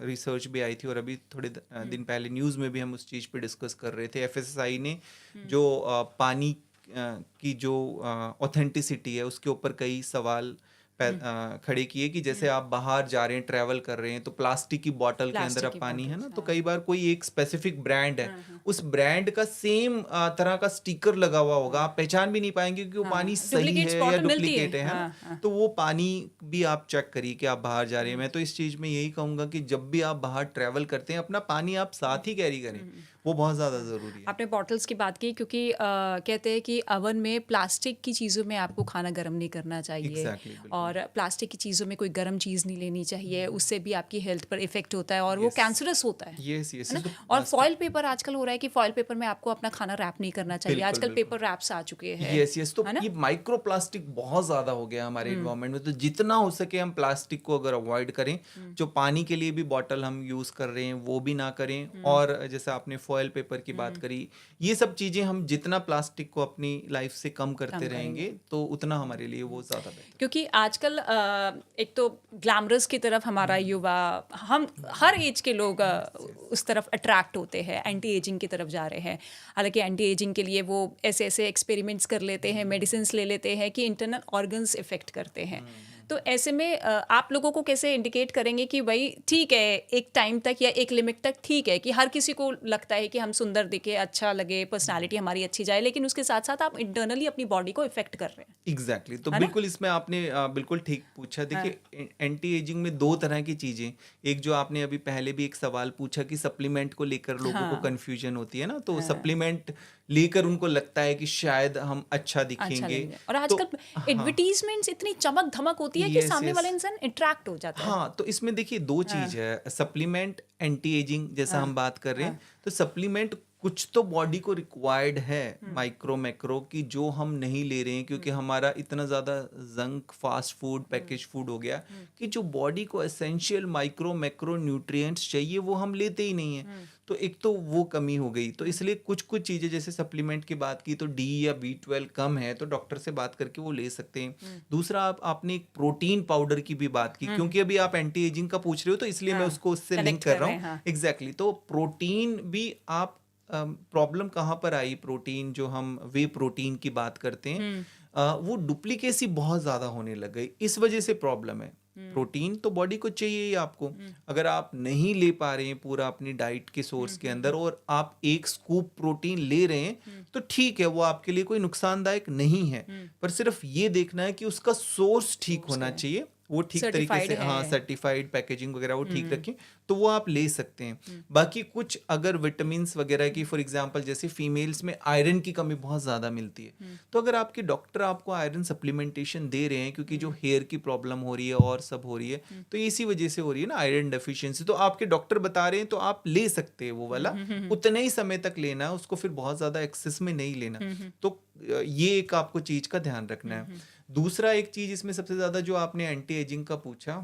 A: रिसर्च भी आई थी, और अभी थोड़े दिन पहले न्यूज़ में भी हम उस चीज़ पे डिस्कस कर रहे थे। FSSAI ने जो पानी की जो ऑथेंटिसिटी है, उसके ऊपर कई सवाल खड़े किए कि जैसे आप बाहर जा रहे हैं, ट्रैवल कर रहे हैं, तो प्लास्टिक की बॉटल के अंदर
B: प्लास्टिक
A: अब
B: की
A: पानी है ना,
B: bottles,
A: तो
B: हाँ।
A: कई बार कोई एक स्पेसिफिक ब्रांड है, उस ब्रांड का सेम तरह का स्टिकर लगा हुआ होगा, आप पहचान भी नहीं पाएंगे कि वो पानी सही
B: डुप्लीकेट्स
A: है या
B: बॉटल मिलती
A: डुप्लीकेट है ना।
B: हाँ, हाँ।
A: तो वो पानी भी आप चेक करिए कि आप बाहर जा रहे हैं। मैं तो इस चीज में यही कहूंगा कि जब भी आप बाहर ट्रैवल करते हैं, अपना पानी आप साथ ही कैरी करें, वो बहुत ज्यादा जरूरी है।
B: आपने बॉटल्स की बात की क्योंकि कहते हैं कि अवन में प्लास्टिक की चीज़ों में आपको खाना गर्म नहीं करना चाहिए
A: Exactly, बिल्कुल।
B: और प्लास्टिक की चीज़ों में कोई गर्म चीज़ नहीं लेनी चाहिए, उससे भी आपकी हेल्थ पर इफेक्ट होता है और वो
A: Yes.
B: कैंसरस होता है
A: यस यस
B: है ना।
A: तो
B: और
A: plastic-
B: फॉइल पेपर आजकल हो रहा है कि फॉइल पेपर में आपको अपना खाना रैप नहीं करना चाहिए,
A: बिल्कुल,
B: आजकल
A: बिल्कुल।
B: पेपर रैप्स आ चुके हैं
A: यस यस तो
B: है ना।
A: ये माइक्रो प्लास्टिक बहुत ज्यादा हो गया हमारे इन्वायरमेंट में, तो जितना हो सके हम प्लास्टिक को अगर अवॉइड करें, जो पानी के लिए भी बॉटल हम यूज कर रहे हैं वो भी ना करें, और जैसे आपने फॉयल पेपर की बात करी, ये सब चीजें हम जितना प्लास्टिक को अपनी लाइफ से कम करते रहेंगे तो उतना हमारे लिए वो ज्यादा बेहतर।
B: क्योंकि आजकल एक तो ग्लैमरस की तरफ हमारा युवा, हम हर एज के लोग उस तरफ अट्रैक्ट होते हैं, एंटी एजिंग की तरफ जा रहे हैं। हालांकि एंटी एजिंग के लिए वो ऐसे ऐसे एक्सपेरिमेंट्स कर लेते हैं, मेडिसिन ले लेते हैं कि इंटरनल ऑर्गन्स इफेक्ट करते हैं। तो ऐसे में आप लोगों को कैसे इंडिकेट करेंगे कि भाई ठीक है, एक टाइम तक या एक लिमिट तक ठीक है कि हर किसी को लगता है कि हम सुंदर दिखे, अच्छा लगे, पर्सनालिटी हमारी अच्छी जाए, लेकिन उसके साथ साथ आप इंटरनली अपनी बॉडी को इफेक्ट कर रहे हैं।
A: एग्जैक्टली तो
B: है ना?
A: बिल्कुल इसमें आपने बिल्कुल ठीक पूछा। देखिए एंटी एजिंग में दो तरह की चीजें, एक जो आपने अभी पहले भी एक सवाल पूछा कि सप्लीमेंट को लेकर लोगों को कंफ्यूजन होती है ना, तो सप्लीमेंट लेकर उनको लगता है कि शायद हम अच्छा दिखेंगे।
B: और आजकल एडवर्टीजमेंट्स इतनी चमक धमक होती है कि
A: Yes,
B: सामने
A: yes.
B: वाला इंसान अट्रैक्ट हो जाता है।
A: हाँ, तो इसमें देखिए दो चीज है, सप्लीमेंट एंटी एजिंग जैसा हम बात कर रहे हैं, तो सप्लीमेंट कुछ तो बॉडी को रिक्वायर्ड है माइक्रो मैक्रो की जो हम नहीं ले रहे हैं, क्योंकि हमारा इतना ज्यादा junk fast food package food हो गया कि जो बॉडी को एसेंशियल माइक्रो मैक्रो न्यूट्रिएंट्स चाहिए वो हम लेते ही नहीं है। तो एक तो वो कमी हो गई, तो इसलिए कुछ कुछ चीजें जैसे सप्लीमेंट की बात की तो डी या B12 कम है तो डॉक्टर से बात करके वो ले सकते हैं। दूसरा आपने एक प्रोटीन पाउडर की भी बात की, क्योंकि अभी आप एंटी एजिंग का पूछ रहे हो तो इसलिए मैं उसको उससे लिंक कर रहा हूँ। एग्जैक्टली तो प्रोटीन भी आप प्रॉब्लम कहाँ पर आई, प्रोटीन जो हम वे प्रोटीन की बात करते हैं, वो डुप्लीकेसी बहुत ज्यादा होने लग गई, इस वजह से प्रॉब्लम है। प्रोटीन तो बॉडी को चाहिए ही आपको, अगर आप नहीं ले पा रहे हैं पूरा अपनी डाइट के सोर्स के अंदर और आप एक स्कूप प्रोटीन ले रहे हैं तो ठीक है, वो आपके लिए कोई नुकसानदायक नहीं है, पर सिर्फ ये देखना है कि उसका सोर्स ठीक होना चाहिए, वो ठीक तरीके से, हाँ सर्टिफाइड पैकेजिंग वगैरह वो ठीक रखें तो वो आप ले सकते हैं। बाकी कुछ अगर विटामिन वगैरह की, फॉर एग्जांपल जैसे फीमेल्स में आयरन की कमी बहुत ज़्यादा मिलती है, तो अगर आपके डॉक्टर आपको आयरन सप्लीमेंटेशन दे रहे हैं क्योंकि जो हेयर की प्रॉब्लम हो रही है और सब हो रही है तो इसी वजह से हो रही है ना आयरन डेफिशिएंसी, तो आपके डॉक्टर बता रहे हैं तो आप ले सकते हैं वो वाला, उतने ही समय तक लेना है उसको, फिर बहुत ज़्यादा एक्सेस में नहीं लेना। तो ये एक आपको चीज़ का ध्यान रखना है। दूसरा एक चीज इसमें सबसे ज्यादा जो आपने एंटी एजिंग का पूछा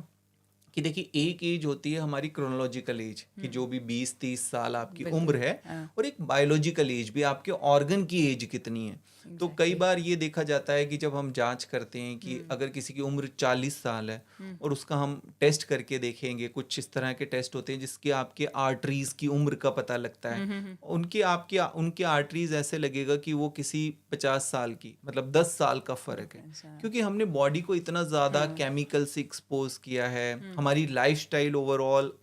A: कि देखिए एक एज होती है हमारी क्रोनोलॉजिकल एज कि जो भी 20-30 साल आपकी उम्र है, और एक बायोलॉजिकल एज भी आपके ऑर्गन की एज कितनी है। तो कई बार ये देखा जाता है कि जब हम जांच करते हैं कि अगर किसी की उम्र 40 साल है और उसका हम टेस्ट करके देखेंगे, कुछ इस तरह के टेस्ट होते हैं जिसके आपके आर्टरीज की उम्र का पता लगता है, उनके आर्टरीज ऐसे लगेगा कि वो किसी 50 साल की, मतलब 10 साल का फर्क है, क्योंकि हमने बॉडी को इतना ज्यादा केमिकल से एक्सपोज किया है, हमारी लाइफस्टाइल ओवरऑल।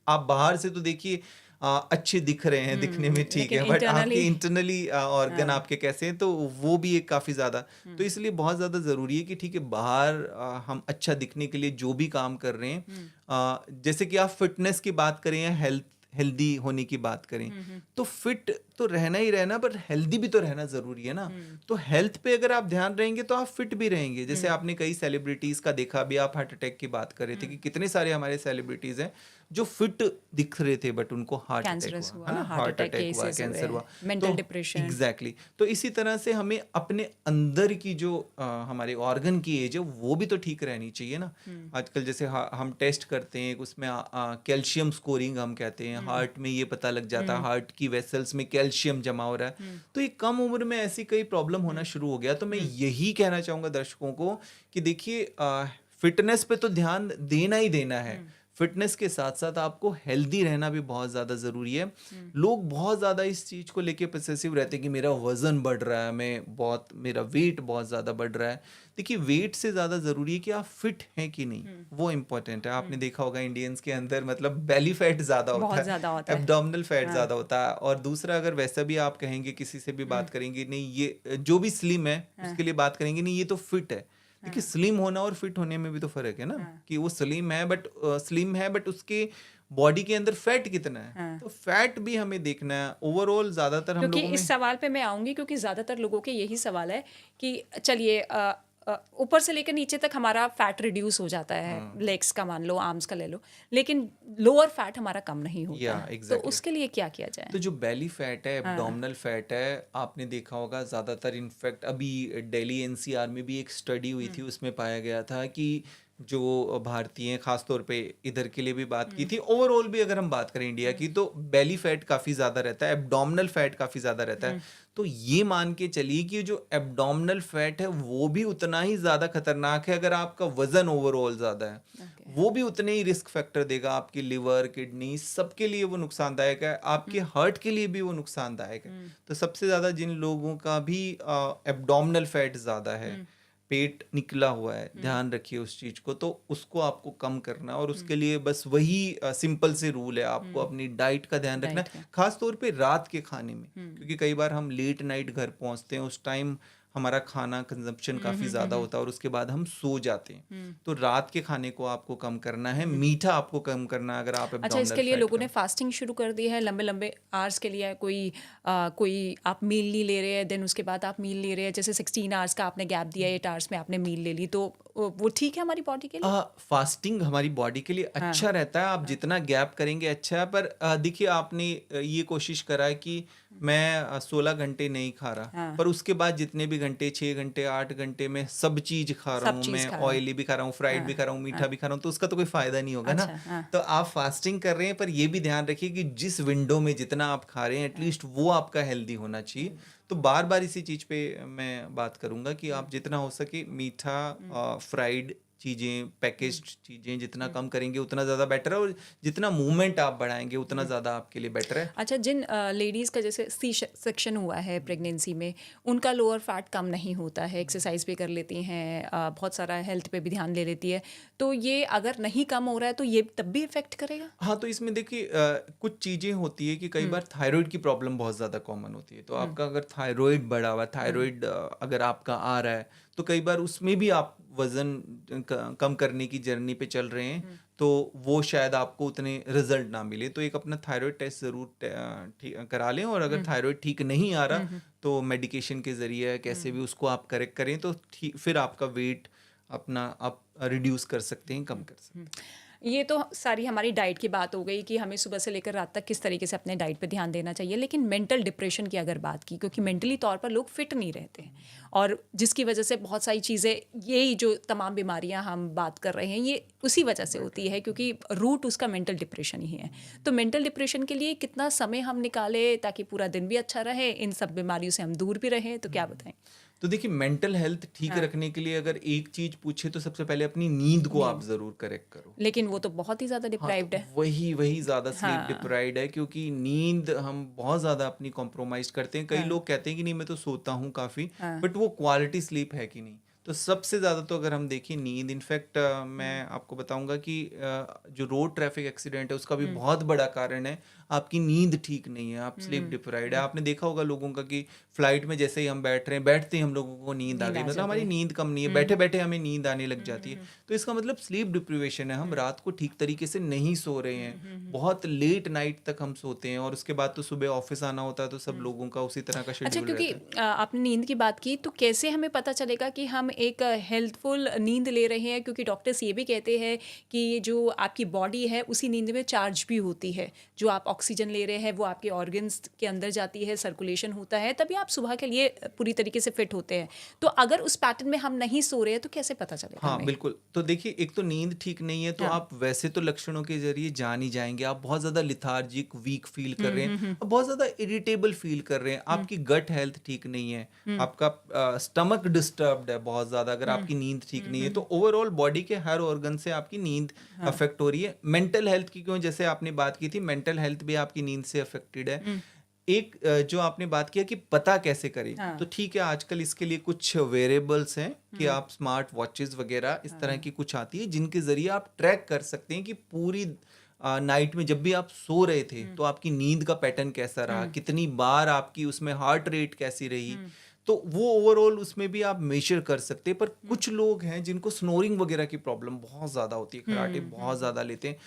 A: आप बाहर से तो देखिए अच्छे दिख रहे हैं, दिखने में ठीक है, बट आपके इंटरनली ऑर्गन आपके कैसे हैं तो वो भी एक काफी ज्यादा, तो इसलिए बहुत ज्यादा जरूरी है कि ठीक है बाहर हम अच्छा दिखने के लिए जो भी काम कर रहे हैं, जैसे कि आप फिटनेस की बात करें या हेल्दी होने की बात करें, तो फिट तो रहना ही रहना, पर हेल्दी भी तो रहना जरूरी है ना। तो हेल्थ पे अगर आप ध्यान रहेंगे तो आप फिट भी रहेंगे। जैसे आपने कई सेलिब्रिटीज का देखा, अभी आप हार्ट अटैक की बात कर रहे थे कि कितने सारे हमारे सेलिब्रिटीज हैं जो फिट दिख रहे थे बट उनको हार्ट अटैक हुआ, है ना, हार्ट अटैक हुआ, कैंसर हुआ,
B: मेंटल डिप्रेशन।
A: एग्जैक्टली तो इसी तरह से हमें अपने अंदर की जो हमारे ऑर्गन की एज है वो भी तो ठीक रहनी चाहिए ना। आजकल जैसे हम टेस्ट करते हैं उसमें कैल्शियम स्कोरिंग हम कहते हैं, हार्ट में ये पता लग जाता है हार्ट की वेसल्स में कैल्शियम जमा हो रहा है, तो ये कम उम्र में ऐसी कई प्रॉब्लम होना शुरू हो गया। तो मैं यही कहना चाहूंगा दर्शकों को कि देखिए फिटनेस पे तो ध्यान देना ही देना है, फिटनेस के साथ साथ आपको हेल्दी रहना भी बहुत ज़्यादा ज़रूरी है। लोग बहुत ज़्यादा इस चीज़ को लेके पोसेसिव रहते हैं कि मेरा वज़न बढ़ रहा है, मेरा वेट बहुत ज़्यादा बढ़ रहा है। देखिए, वेट से ज़्यादा ज़रूरी है कि आप फिट हैं कि नहीं, वो इम्पोर्टेंट है। आपने देखा होगा इंडियंस के अंदर मतलब बेली फैट ज़्यादा होता
B: बहुत
A: है,
B: ज्यादा होता है।
A: एब्डोमिनल फैट
B: हाँ।
A: ज़्यादा होता है। और दूसरा, अगर वैसा भी आप कहेंगे, किसी से भी बात करेंगे, नहीं ये जो भी स्लिम है उसके लिए बात करेंगे, नहीं ये तो फिट है। देखिए, स्लिम होना और फिट होने में भी तो फर्क है ना, कि वो स्लिम है बट उसके बॉडी के अंदर फैट कितना है। तो फैट भी हमें देखना है ओवरऑल। ज्यादातर हम
B: क्योंकि
A: लोगों में
B: इस सवाल पे मैं आऊंगी, क्योंकि ज़्यादातर लोगों के यही सवाल है कि चलिए ऊपर से लेकर नीचे तक हमारा फैट रिड्यूस हो जाता है, लेग्स का मान लो, आर्म्स का ले लो, लेकिन लोअर फैट हमारा कम नहीं होता
A: या
B: है। तो
A: एग्जैक्टली।
B: उसके लिए क्या किया जाए?
A: तो जो बेली फैट है, एब्डोमिनल फैट है, आपने देखा होगा ज्यादातर। इनफैक्ट अभी दिल्ली एनसीआर में भी एक स्टडी हुई थी, उसमें पाया गया था कि जो भारतीय, खासतौर पे इधर के लिए भी बात की थी, ओवरऑल भी अगर हम बात करें इंडिया की, तो बेली फैट काफी ज्यादा रहता है, एब्डोमिनल फैट काफी ज्यादा रहता है। तो ये मान के चलिए कि जो एब्डोमिनल फैट है वो भी उतना ही ज्यादा खतरनाक है अगर आपका वजन ओवरऑल ज्यादा है।
B: Okay.
A: वो भी उतने ही रिस्क फैक्टर देगा आपकी लिवर, किडनी, सबके लिए वो नुकसानदायक है। आपके हार्ट के लिए भी वो नुकसानदायक है। तो सबसे ज्यादा जिन लोगों का भी एब्डोमिनल फैट ज्यादा है, पेट निकला हुआ है, ध्यान रखिए उस चीज को, तो उसको आपको कम करना। और उसके लिए बस वही सिंपल से रूल है, आपको अपनी डाइट का ध्यान रखना
B: डाइट
A: है,
B: का।
A: खास तौर पे रात के खाने में। क्योंकि कई बार हम लेट नाइट घर पहुंचते हैं, उस टाइम हमारा खाना कंजप्शन काफी ज्यादा होता है और उसके बाद हम सो जाते हैं। तो रात के खाने को आपको कम करना है, मीठा आपको कम करना है अगर आप
B: अच्छा,
A: एब्डोमिनल
B: इसके लिए
A: फैट
B: लोगों ने
A: कम।
B: फास्टिंग शुरू कर दी है लंबे लंबे आवर्स के लिए। कोई आप मील नहीं ले रहे हैं, देन उसके बाद आप मील ले रहे हैं, जैसे 16 आवर्स का आपने गैप दिया, 8 आवर्स में आपने मील ले ली, तो वो ठीक है हमारी बॉडी के लिए?
A: फास्टिंग हमारी बॉडी के लिए अच्छा रहता है, आप जितना गैप करेंगे अच्छा है। पर देखिए, आपने ये कोशिश करा है कि मैं 16 घंटे नहीं खा रहा, पर उसके बाद जितने भी घंटे, 6 घंटे, 8 घंटे में सब चीज खा रहा
B: सब
A: हूँ,
B: चीज
A: मैं
B: खा रहा हूँ।
A: ऑयली भी खा रहा हूँ, फ्राइड भी खा रहा हूँ, मीठा भी खा रहा हूँ, तो उसका तो कोई फायदा नहीं होगा ना।
B: अच्छा, हाँ।
A: तो आप फास्टिंग कर रहे हैं, पर ये भी ध्यान रखिए कि जिस विंडो में जितना आप खा रहे हैं, एटलीस्ट वो आपका हेल्दी होना चाहिए। तो बार बार इसी चीज पे मैं बात करूंगा कि आप जितना हो सके मीठा, फ्राइड चीजें, पैकेज्ड चीजें जितना कम करेंगे उतना ज्यादा बेटर है। और जितना मूवमेंट आप बढ़ाएंगे उतना ज्यादा आपके लिए बेटर है।
B: अच्छा, जिन लेडीज़ का जैसे सी सेक्शन हुआ है प्रेगनेंसी में, उनका लोअर फैट कम नहीं होता है, एक्सरसाइज भी कर लेती हैं, बहुत सारा हेल्थ पे भी ध्यान ले लेती है, तो ये अगर नहीं कम हो रहा है तो ये तब भी इफेक्ट करेगा?
A: हाँ, तो इसमें देखिए कुछ चीजें होती है कि कई बार थायराइड की प्रॉब्लम बहुत ज्यादा कॉमन होती है। तो आपका अगर थायराइड बढ़ा हुआ, थायराइड अगर आपका आ रहा है, तो कई बार उसमें भी आप वजन कम करने की जर्नी पे चल रहे हैं, तो वो शायद आपको उतने रिजल्ट ना मिले। तो एक अपना थायराइड टेस्ट जरूर करा लें। और अगर थायराइड ठीक नहीं आ रहा, तो मेडिकेशन के जरिए कैसे भी उसको आप करेक्ट करें, तो फिर आपका वेट अपना आप रिड्यूस कर सकते हैं, कम कर सकते हैं।
B: ये तो सारी हमारी डाइट की बात हो गई कि हमें सुबह से लेकर रात तक किस तरीके से अपने डाइट पे ध्यान देना चाहिए। लेकिन मेंटल डिप्रेशन की अगर बात की, क्योंकि मेंटली तौर पर लोग फिट नहीं रहते, और जिसकी वजह से बहुत सारी चीज़ें, यही जो तमाम बीमारियां हम बात कर रहे हैं, ये उसी वजह से होती है, क्योंकि रूट उसका मेंटल डिप्रेशन ही है। तो मेंटल डिप्रेशन के लिए कितना समय हम निकालें ताकि पूरा दिन भी अच्छा रहे, इन सब बीमारियों से हम दूर भी रहें, तो क्या बताएं?
A: तो देखिए, मेंटल हेल्थ ठीक रखने के लिए अगर एक चीज पूछे, तो सबसे पहले अपनी नींद को आप जरूर करेक्ट करो।
B: लेकिन वो तो बहुत ही ज़्यादा
A: हाँ,
B: डिप्राइव्ड
A: तो
B: है।
A: वही वही ज्यादा स्लीप
B: हाँ।
A: डिप्राइव्ड है, क्योंकि नींद हम बहुत ज्यादा अपनी कॉम्प्रोमाइज करते हैं। कई लोग कहते हैं कि नहीं मैं तो सोता हूँ काफी, बट वो क्वालिटी स्लीप है कि नहीं। तो सबसे ज्यादा तो अगर हम देखें नींद, इनफैक्ट मैं आपको बताऊंगा कि जो रोड ट्रैफिक एक्सीडेंट है उसका भी बहुत बड़ा कारण है आपकी नींद ठीक नहीं है, आप स्लीप डिप्राइव्ड है। आपने देखा होगा लोगों का कि फ्लाइट में जैसे ही हम बैठ रहे हैं, बैठते ही हम लोगों को नींद आ
B: नींद
A: गई,
B: आ
A: मतलब
B: जाती
A: हमारी
B: है।
A: नींद कम नहीं है, बैठे बैठे हमें नींद आने लग जाती है। तो इसका मतलब स्लीप डिप्रिवेशन है, हम रात को ठीक तरीके से नहीं सो रहे हैं, बहुत लेट नाइट तक हम सोते हैं, और उसके बाद तो सुबह ऑफिस आना होता है, तो सब लोगों का उसी तरह का
B: अच्छा,
A: शेड्यूल
B: क्योंकि
A: रहता है।
B: आपने नींद की बात की, तो कैसे हमें पता चलेगा कि हम एक हेल्थफुल नींद ले रहे हैं? क्योंकि डॉक्टर्स ये भी कहते हैं कि ये जो आपकी बॉडी है उसी नींद में चार्ज भी होती है, जो आप ऑक्सीजन ले रहे हैं वो आपके ऑर्गन्स के अंदर जाती है, सर्कुलेशन होता है, तभी आप सुबह के लिए पूरी तरीके से फिट होते हैं। तो अगर उस पैटर्न में हम नहीं सो रहे हैं तो कैसे पता चलेगा
A: हाँ
B: हमें?
A: बिल्कुल। तो देखिए, एक तो नींद ठीक नहीं है, तो
B: हाँ।
A: आप वैसे तो लक्षणों के जरिए जान ही जाएंगे। आप बहुत ज्यादा लिथार्जिक, वीक फील कर रहे हैं, आप बहुत ज्यादा इरिटेबल फील कर रहे हैं, आपकी गट हेल्थ ठीक नहीं है, आपका स्टमक डिस्टर्ब्ड है बहुत बहुत ज़्यादा, अगर आपकी नींद ठीक नहीं है तो ओवरऑल बॉडी के हर ऑर्गन से आपकी नींद अफेक्ट हो रही है। मेंटल हेल्थ की क्यों, जैसे आपने बात की थी, मेंटल हेल्थ भी आपकी नींद से अफेक्टेड है। एक जो आपने बात किया कि पता कैसे करें, तो ठीक है, आजकल इसके लिए कुछ वेरिएबल्स हैं कि आप स्मार्ट वॉचेस वगैरह इस तरह की कुछ आती है जिनके जरिए आप ट्रैक कर सकते हैं कि पूरी नाइट में जब भी आप सो रहे थे तो आपकी नींद का पैटर्न कैसा रहा, कितनी बार आपकी उसमें हार्ट रेट कैसी रही, तो वो ओवरऑल उसमें भी आप मेजर कर सकते हैं। पर कुछ लोग हैं जिनको स्नोरिंग वगैरह की प्रॉब्लम बहुत ज़्यादा होती है, खराटे बहुत ज़्यादा लेते हैं,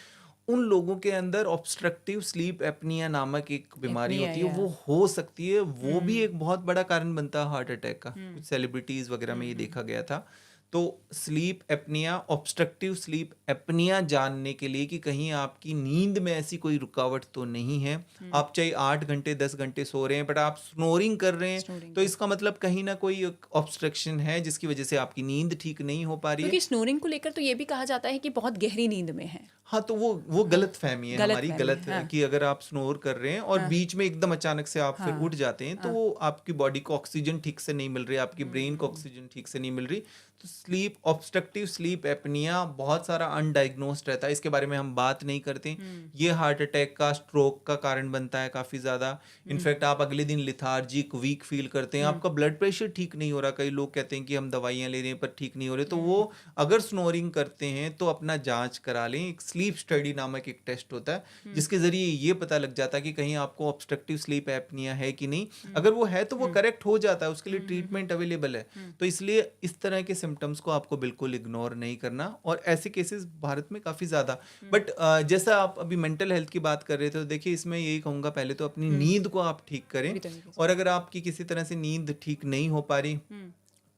A: उन लोगों के अंदर ऑब्स्ट्रक्टिव स्लीप एपनिया नामक एक बीमारी होती है, वो हो सकती है, वो भी एक बहुत बड़ा कारण बनता है हार्ट अटैक का। कुछ सेलिब्रिटीज वगैरह में ये देखा गया था। तो sleep apnoea, obstructive sleep apnoea जानने के लिए कि कहीं आपकी नींद में ऐसी कोई रुकावट तो नहीं है, आप चाहे 8 घंटे 10 घंटे सो रहे हैं बट आप स्नोरिंग कर रहे हैं, तो इसका मतलब कहीं ना कोई ऑब्स्ट्रक्शन है जिसकी वजह से आपकी नींद ठीक नहीं हो पा रही है।
B: क्योंकि स्नोरिंग को लेकर तो ये भी कहा जाता है कि बहुत गहरी नींद में है।
A: हाँ, तो वो गलत फहमी है, हमारी गलत है कि अगर आप स्नोर कर रहे हैं और बीच में एकदम अचानक से आप फिर उठ जाते हैं तो वो आपकी बॉडी को ऑक्सीजन ठीक से नहीं मिल रही, आपकी ब्रेन को ऑक्सीजन ठीक से नहीं मिल रही। तो स्लीप, ऑब्स्ट्रक्टिव स्लीप एपनिया बहुत सारा अनडायग्नोस्ड रहता है, इसके बारे में हम बात नहीं करते। ये हार्ट अटैक का, स्ट्रोक का कारण बनता है काफ़ी ज़्यादा। इनफैक्ट आप अगले दिन लिथार्जिक, वीक फील करते हैं, आपका ब्लड प्रेशर ठीक नहीं हो रहा, कई लोग कहते हैं कि हम दवाइयाँ ले रहे हैं पर ठीक नहीं हो रहे, तो वो अगर स्नोरिंग करते हैं तो अपना जांच करा लें। एक स्लीप स्टडी नामक एक टेस्ट होता है जिसके जरिए ये पता लग जाता है कि कहीं आपको ऑब्स्ट्रक्टिव स्लीप एपनिया है कि नहीं। अगर वो है तो वो करेक्ट हो जाता है, उसके लिए ट्रीटमेंट अवेलेबल है। तो इसलिए इस तरह के सिम्टम्स को आपको बिल्कुल इग्नोर नहीं करना, और ऐसे केसेस भारत में काफ़ी ज़्यादा। बट जैसा आप अभी मेंटल हेल्थ की बात कर रहे थे, तो देखिए इसमें यही कहूँगा, पहले तो अपनी नींद को आप ठीक करें, और अगर आपकी किसी तरह से नींद ठीक नहीं हो पा रही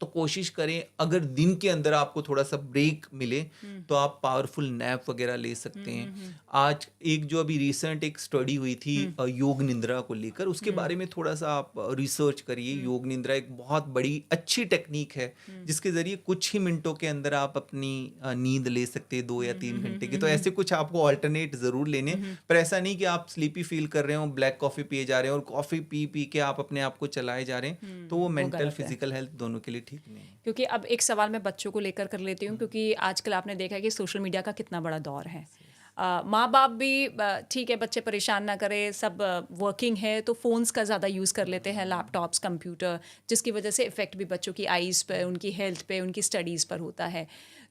A: तो कोशिश करें, अगर दिन के अंदर आपको थोड़ा सा ब्रेक मिले तो आप पावरफुल नैप वगैरह ले सकते हैं। आज एक जो अभी रिसेंट एक स्टडी हुई थी योग निंद्रा को लेकर, उसके बारे में थोड़ा सा आप रिसर्च करिए। योग निंद्रा एक बहुत बड़ी अच्छी टेक्निक है जिसके जरिए कुछ ही मिनटों के अंदर आप अपनी नींद ले सकते हैं, 2 या 3 घंटे की। तो ऐसे कुछ आपको ऑल्टरनेट जरूर लेने, पर ऐसा नहीं कि आप स्लीपी फील कर रहे हो, ब्लैक कॉफी पिए जा रहे हैं और कॉफी पी पी के आप अपने आप को चलाए जा रहे हैं, तो वो मेंटल फिजिकल हेल्थ दोनों के लिए ठीक नहीं।
B: क्योंकि अब एक सवाल मैं बच्चों को लेकर कर लेती हूँ, क्योंकि आजकल आपने देखा है कि सोशल मीडिया का कितना बड़ा दौर है। माँ बाप भी ठीक है, बच्चे परेशान ना करें, सब वर्किंग है तो फ़ोन्स का ज़्यादा यूज़ कर लेते हैं, लैपटॉप्स, कंप्यूटर, जिसकी वजह से इफ़ेक्ट भी बच्चों की आईज़ पे, उनकी हेल्थ पे, उनकी स्टडीज़ पर होता है।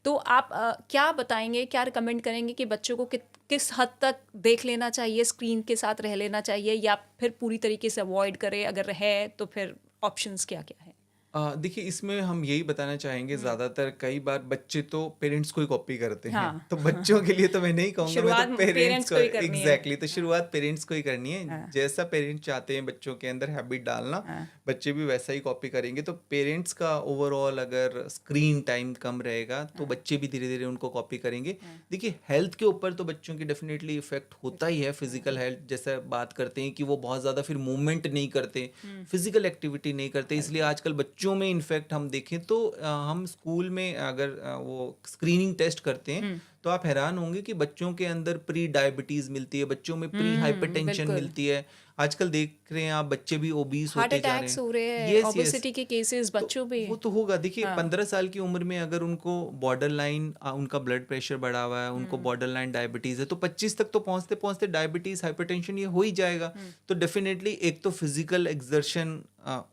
B: तो आप क्या बताएंगे, क्या रिकमेंड करेंगे कि बच्चों को किस हद तक देख लेना चाहिए, स्क्रीन के साथ रह लेना चाहिए, या फिर पूरी तरीके से अवॉइड करें? अगर है तो फिर ऑप्शंस क्या क्या है?
A: देखिए, इसमें हम यही बताना चाहेंगे, ज़्यादातर कई बार बच्चे तो पेरेंट्स को ही कॉपी करते हैं। तो बच्चों के लिए तो मैं नहीं कहूँगा, मैं तो पेरेंट्स को एग्जैक्टली, तो शुरुआत पेरेंट्स को ही करनी है। जैसा पेरेंट्स चाहते हैं बच्चों के अंदर हैबिट डालना, बच्चे भी वैसा ही कॉपी करेंगे। तो पेरेंट्स का ओवरऑल अगर स्क्रीन टाइम कम रहेगा तो बच्चे भी धीरे धीरे उनको कॉपी करेंगे। देखिए, हेल्थ के ऊपर तो बच्चों की डेफिनेटली इफेक्ट होता ही है। फिजिकल हेल्थ, जैसे बात करते हैं कि वो बहुत ज़्यादा फिर मूवमेंट नहीं करते, फिजिकल एक्टिविटी नहीं करते, इसलिए आजकल बच्चों में इनफैक्ट हम देखें तो हम स्कूल में अगर वो स्क्रीनिंग टेस्ट करते हैं तो आप हैरान होंगे कि बच्चों के अंदर प्री डायबिटीज मिलती है, बच्चों में प्री हाइपरटेंशन मिलती है। आजकल देख रहे हैं आप, बच्चे भी ओबीस होते जा रहे हैं,
B: हो रहे हैं, ओबेसिटी के केसेस बच्चों में।
A: वो तो होगा। देखिए, 15 साल की उम्र में अगर उनको बॉर्डर लाइन, उनका ब्लड प्रेशर बढ़ा हुआ है, उनको बॉर्डर लाइन डायबिटीज है, तो 25 तक तो पहुंचते पहुंचते डायबिटीज, हाइपरटेंशन ये हो ही जाएगा। तो डेफिनेटली एक तो फिजिकल एक्सर्शन,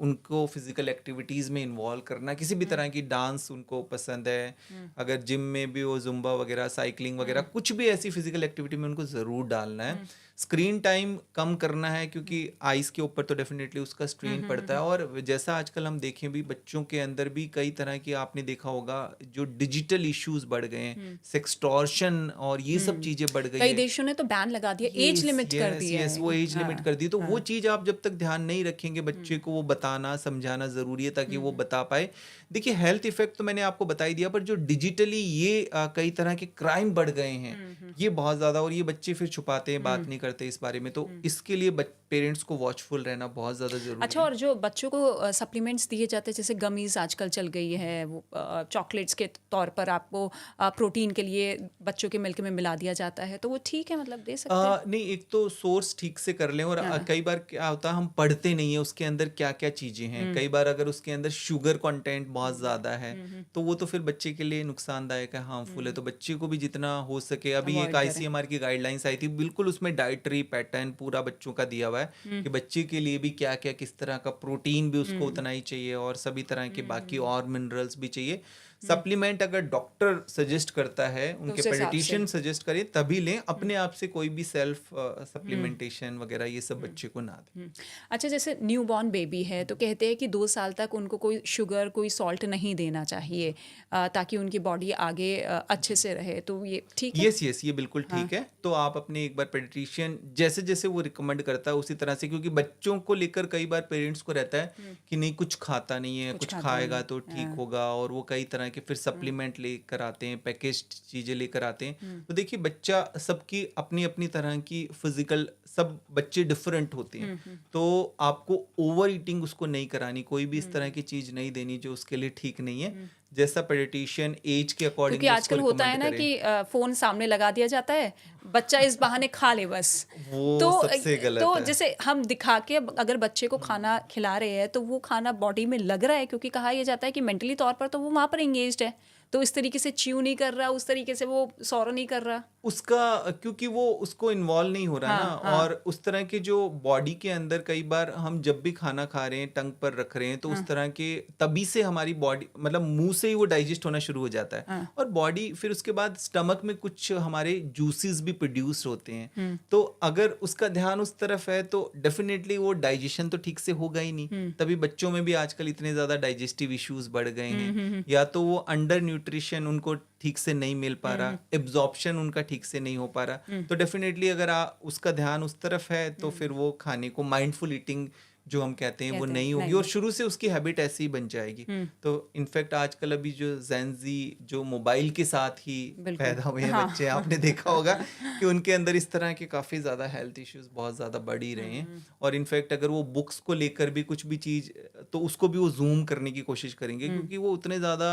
A: उनको फिजिकल एक्टिविटीज में इन्वॉल्व करना, किसी भी तरह की डांस उनको पसंद है, अगर जिम में भी वो जुम्बा वगैरह, साइकिलिंग वगैरह, कुछ भी ऐसी फिजिकल एक्टिविटी में उनको ज़रूर डालना है। स्क्रीन टाइम कम करना है क्योंकि आइज़ के ऊपर तो डेफिनेटली उसका स्ट्रेन पड़ता है। और जैसा आजकल हम देखें भी, बच्चों के अंदर भी कई तरह की, आपने देखा होगा, जो डिजिटल इश्यूज बढ़ गए हैं, सेक्सटॉर्शन और ये सब चीज़ें बढ़ गई
B: कई
A: है।
B: देशों ने तो बैन लगा दिया, एज लिमिट कर दी है।
A: वो एज लिमिट कर दी। तो वो चीज़ आप जब तक ध्यान नहीं रखेंगे, बच्चे को वो बताना समझाना ज़रूरी है ताकि वो बता पाए। देखिए, हेल्थ इफेक्ट तो मैंने आपको बता ही दिया, पर जो डिजिटली ये कई तरह के क्राइम बढ़ गए हैं, ये बहुत ज़्यादा, और ये बच्चे फिर छुपाते हैं, बात नहीं करते इस बारे में। तो इसके लिए पेरेंट्स को वॉचफुल रहना बहुत ज़्यादा ज़रूरी
B: अच्छा,
A: है।
B: और जो बच्चों को सप्लीमेंट्स दिए जाते हैं जैसे गमीज आजकल चल गई है, वो चॉकलेट्स के तौर पर आपको प्रोटीन के लिए बच्चों के मिल्क में मिला दिया जाता है, तो वो ठीक है, मतलब दे सकते हैं?
A: नहीं, एक तो सोर्स ठीक से कर लें, और
B: हाँ।
A: कई बार क्या होता है हम पढ़ते नहीं है उसके अंदर क्या क्या चीज़ें हैं। कई बार अगर उसके अंदर शुगर कंटेंट बहुत ज़्यादा है तो वो तो फिर बच्चे के लिए नुकसानदायक है, हार्मफुल है। तो बच्चे को भी जितना हो सके, अभी एक
B: अवॉइड करें।
A: ICMR की गाइडलाइंस आई थी, बिल्कुल उसमें डाइटरी पैटर्न पूरा बच्चों का दिया हुआ है कि बच्चे के लिए भी क्या क्या, किस तरह का प्रोटीन भी उसको उतना ही चाहिए और सभी तरह के बाकी और मिनरल्स भी चाहिए। सप्लीमेंट अगर डॉक्टर सजेस्ट करता है, उनके
B: उस हिसाब से।
A: पेडिट्रिशियन सजेस्ट करे तभी लें, अपने आप से कोई भी सेल्फ सप्लीमेंटेशन वगैरह ये सब बच्चे को ना दें।
B: अच्छा, जैसे न्यू बॉर्न बेबी है तो कहते हैं कि 2 साल तक उनको कोई शुगर, कोई सॉल्ट नहीं देना चाहिए, ताकि उनकी बॉडी आगे अच्छे से रहे, तो ये ठीक है?
A: यस, ये बिल्कुल ठीक है। तो आप अपने एक बार पेडिट्रिशियन जैसे जैसे वो रिकमेंड करता है उसी तरह से, क्योंकि बच्चों को लेकर कई बार पेरेंट्स को रहता है कि नहीं कुछ खाता नहीं है, कुछ
B: खाता
A: खाएगा
B: नहीं,
A: तो ठीक होगा, और वो कई तरह के फिर सप्लीमेंट लेकर आते हैं, पैकेज्ड चीजें लेकर आते हैं। तो देखिए, बच्चा सबकी अपनी अपनी तरह की फिजिकल, सब बच्चे डिफरेंट होते हैं, तो आपको ओवर ईटिंग उसको नहीं करानी, कोई भी इस तरह की चीज नहीं देनी जो उसके लिए ठीक नहीं है। जैसा पेडिट्रिशियन एज के अकॉर्डिंग
B: क्योंकि आजकल होता है ना कि फोन सामने लगा दिया जाता है, बच्चा इस बहाने खा ले बस।
A: वो
B: तो
A: सबसे गलत
B: तो
A: है।
B: जैसे हम दिखा के अगर बच्चे को खाना खिला रहे हैं तो वो खाना बॉडी में लग रहा है, क्योंकि कहा यह जाता है कि मेंटली तौर पर तो वो वहां पर एंगेज्ड है, तो इस तरीके से च्यू नहीं कर रहा, उस तरीके से वो सॉरो नहीं कर रहा।
A: उसका, क्योंकि वो उसको इन्वॉल्व नहीं हो रहा
B: हाँ,
A: ना,
B: हाँ।
A: और उस तरह के जो बॉडी के अंदर कई बार हम जब भी खाना खा रहे हैं, टंग पर रख रहे हैं, तो उस तरह के तभी से हमारी बॉडी, मतलब मुंह से ही वो डाइजेस्ट होना शुरू हो जाता है, और बॉडी फिर उसके बाद स्टमक में कुछ हमारे जूसेस भी प्रोड्यूस होते हैं। तो अगर उसका ध्यान उस तरफ है तो डेफिनेटली वो डाइजेशन तो ठीक से होगा ही नहीं। तभी बच्चों में भी आजकल इतने ज्यादा डाइजेस्टिव इश्यूज बढ़ गए हैं, या तो वो अंडर न्यूट्रिशन, उनको ठीक से नहीं मिल पा रहा, एब्जॉर्प्शन उनका ठीक से नहीं हो पा रहा। तो डेफिनेटली अगर उसका ध्यान उस तरफ है तो फिर वो खाने को, माइंडफुल ईटिंग जो हम कहते हैं वो नहीं होगी, और शुरू से उसकी हैबिट ऐसी ही बन जाएगी। तो इनफैक्ट आजकल अभी जो जेनजी जो मोबाइल के साथ ही पैदा हुए हैं बच्चे, आपने देखा होगा कि उनके अंदर इस तरह के काफ़ी ज़्यादा हेल्थ इश्यूज बहुत ज़्यादा बढ़ ही रहे हैं। और इनफैक्ट अगर वो बुक्स को लेकर भी कुछ भी चीज़, तो उसको भी वो जूम करने की कोशिश करेंगे, क्योंकि वो उतने ज़्यादा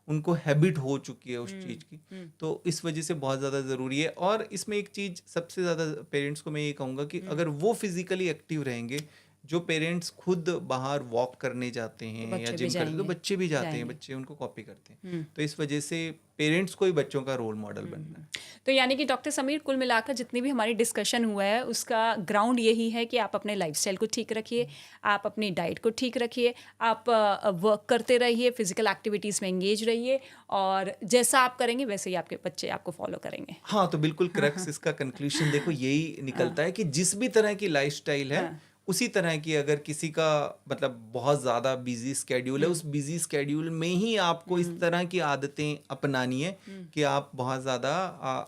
A: उनको हैबिट हो चुकी है उस चीज़ की। तो इस वजह से बहुत ज़्यादा ज़रूरी है। और इसमें एक चीज़ सबसे ज़्यादा पेरेंट्स को मैं ये कहूँगा कि अगर वो फिजिकली एक्टिव रहेंगे, जो पेरेंट्स खुद बाहर वॉक करने जाते हैं या जिम करते हैं, तो बच्चे भी जाते हैं, बच्चे उनको कॉपी करते हैं। तो इस वजह से पेरेंट्स को ही बच्चों का रोल मॉडल बनना है।
B: तो यानी कि डॉक्टर समीर, कुल मिलाकर जितनी भी हमारी डिस्कशन हुआ है उसका ग्राउंड यही है कि आप अपने लाइफस्टाइल को ठीक रखिए, आप अपनी डाइट को ठीक रखिए, आप वर्क करते रहिए, फिजिकल एक्टिविटीज़ में एंगेज रहिए, और जैसा आप करेंगे वैसे ही आपके बच्चे आपको फॉलो करेंगे।
A: हाँ, तो बिल्कुल क्रक्स इसका कंक्लूजन देखो यही निकलता है कि जिस भी तरह की लाइफस्टाइल है, उसी तरह की, अगर किसी का मतलब बहुत ज़्यादा बिजी स्केड्यूल है, उस बिजी स्केड्यूल में ही आपको इस तरह की आदतें अपनानी है कि आप बहुत ज़्यादा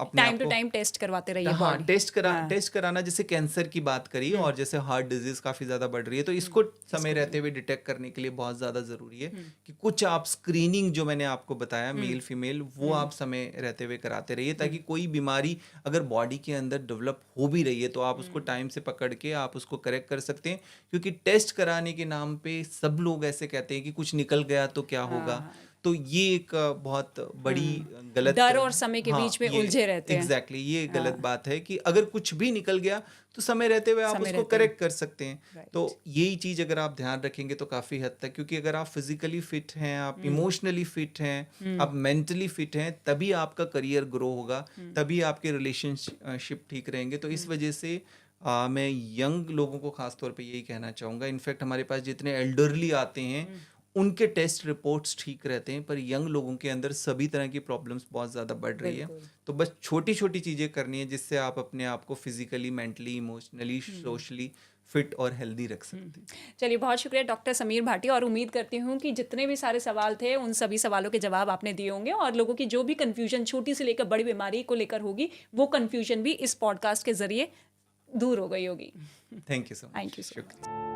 A: अपने
B: टाइम टू टाइम टेस्ट करवाते रहिए।
A: हाँ,
B: body।
A: टेस्ट कराना, जैसे कैंसर की बात करी और जैसे हार्ट डिजीज काफ़ी ज़्यादा बढ़ रही है, तो इसको समय रहते हुए डिटेक्ट करने के लिए बहुत ज़्यादा ज़रूरी है कि कुछ आप स्क्रीनिंग जो मैंने आपको बताया, मेल फीमेल, वो आप समय रहते हुए कराते रहिए, ताकि कोई बीमारी अगर बॉडी के अंदर डेवलप हो भी रही है तो आप उसको टाइम से पकड़ के आप उसको करेक्ट कर सकते हैं। क्योंकि टेस्ट कराने के नाम पे सब लोग ऐसे कहते हैं कि कुछ निकल गया तो क्या होगा, तो ये एक बहुत बड़ी गलत,
B: डर और समय के बीच में उलझे रहते हैं।
A: एग्जैक्टली, ये गलत बात है कि अगर कुछ भी निकल गया तो समय रहते हुए आप उसको करेक्ट कर सकते हैं। तो यही चीज़ अगर आप ध्यान रखेंगे तो काफ़ी हद तक, क्योंकि अगर आप फिजिकली फिट हैं, आप इमोशनली फिट हैं, आप मेंटली फिट हैं, तभी आपका करियर ग्रो होगा, तभी आपके रिलेशनशिप ठीक रहेंगे। तो इस वजह से मैं यंग लोगों को खास तौर पे यही कहना चाहूँगा। इनफैक्ट हमारे पास जितने एल्डरली आते हैं उनके टेस्ट रिपोर्ट्स ठीक रहते हैं, पर यंग लोगों के अंदर सभी तरह की प्रॉब्लम्स बहुत ज़्यादा बढ़ रही है। तो बस छोटी छोटी चीज़ें करनी है जिससे आप अपने आप को physically, mentally, emotionally, socially fit और हेल्दी रख सकते हैं।
B: चलिए, बहुत शुक्रिया डॉक्टर समीर भाटी, और उम्मीद करती हूँ कि जितने भी सारे सवाल थे उन सभी सवालों के जवाब आपने दिए होंगे, और लोगों की जो भी कन्फ्यूजन छोटी से लेकर बड़ी बीमारी को लेकर होगी, वो कन्फ्यूजन भी इस पॉडकास्ट के जरिए दूर हो गई होगी।
A: Thank you so much.
B: Thank you so much.
A: शुक्रिया।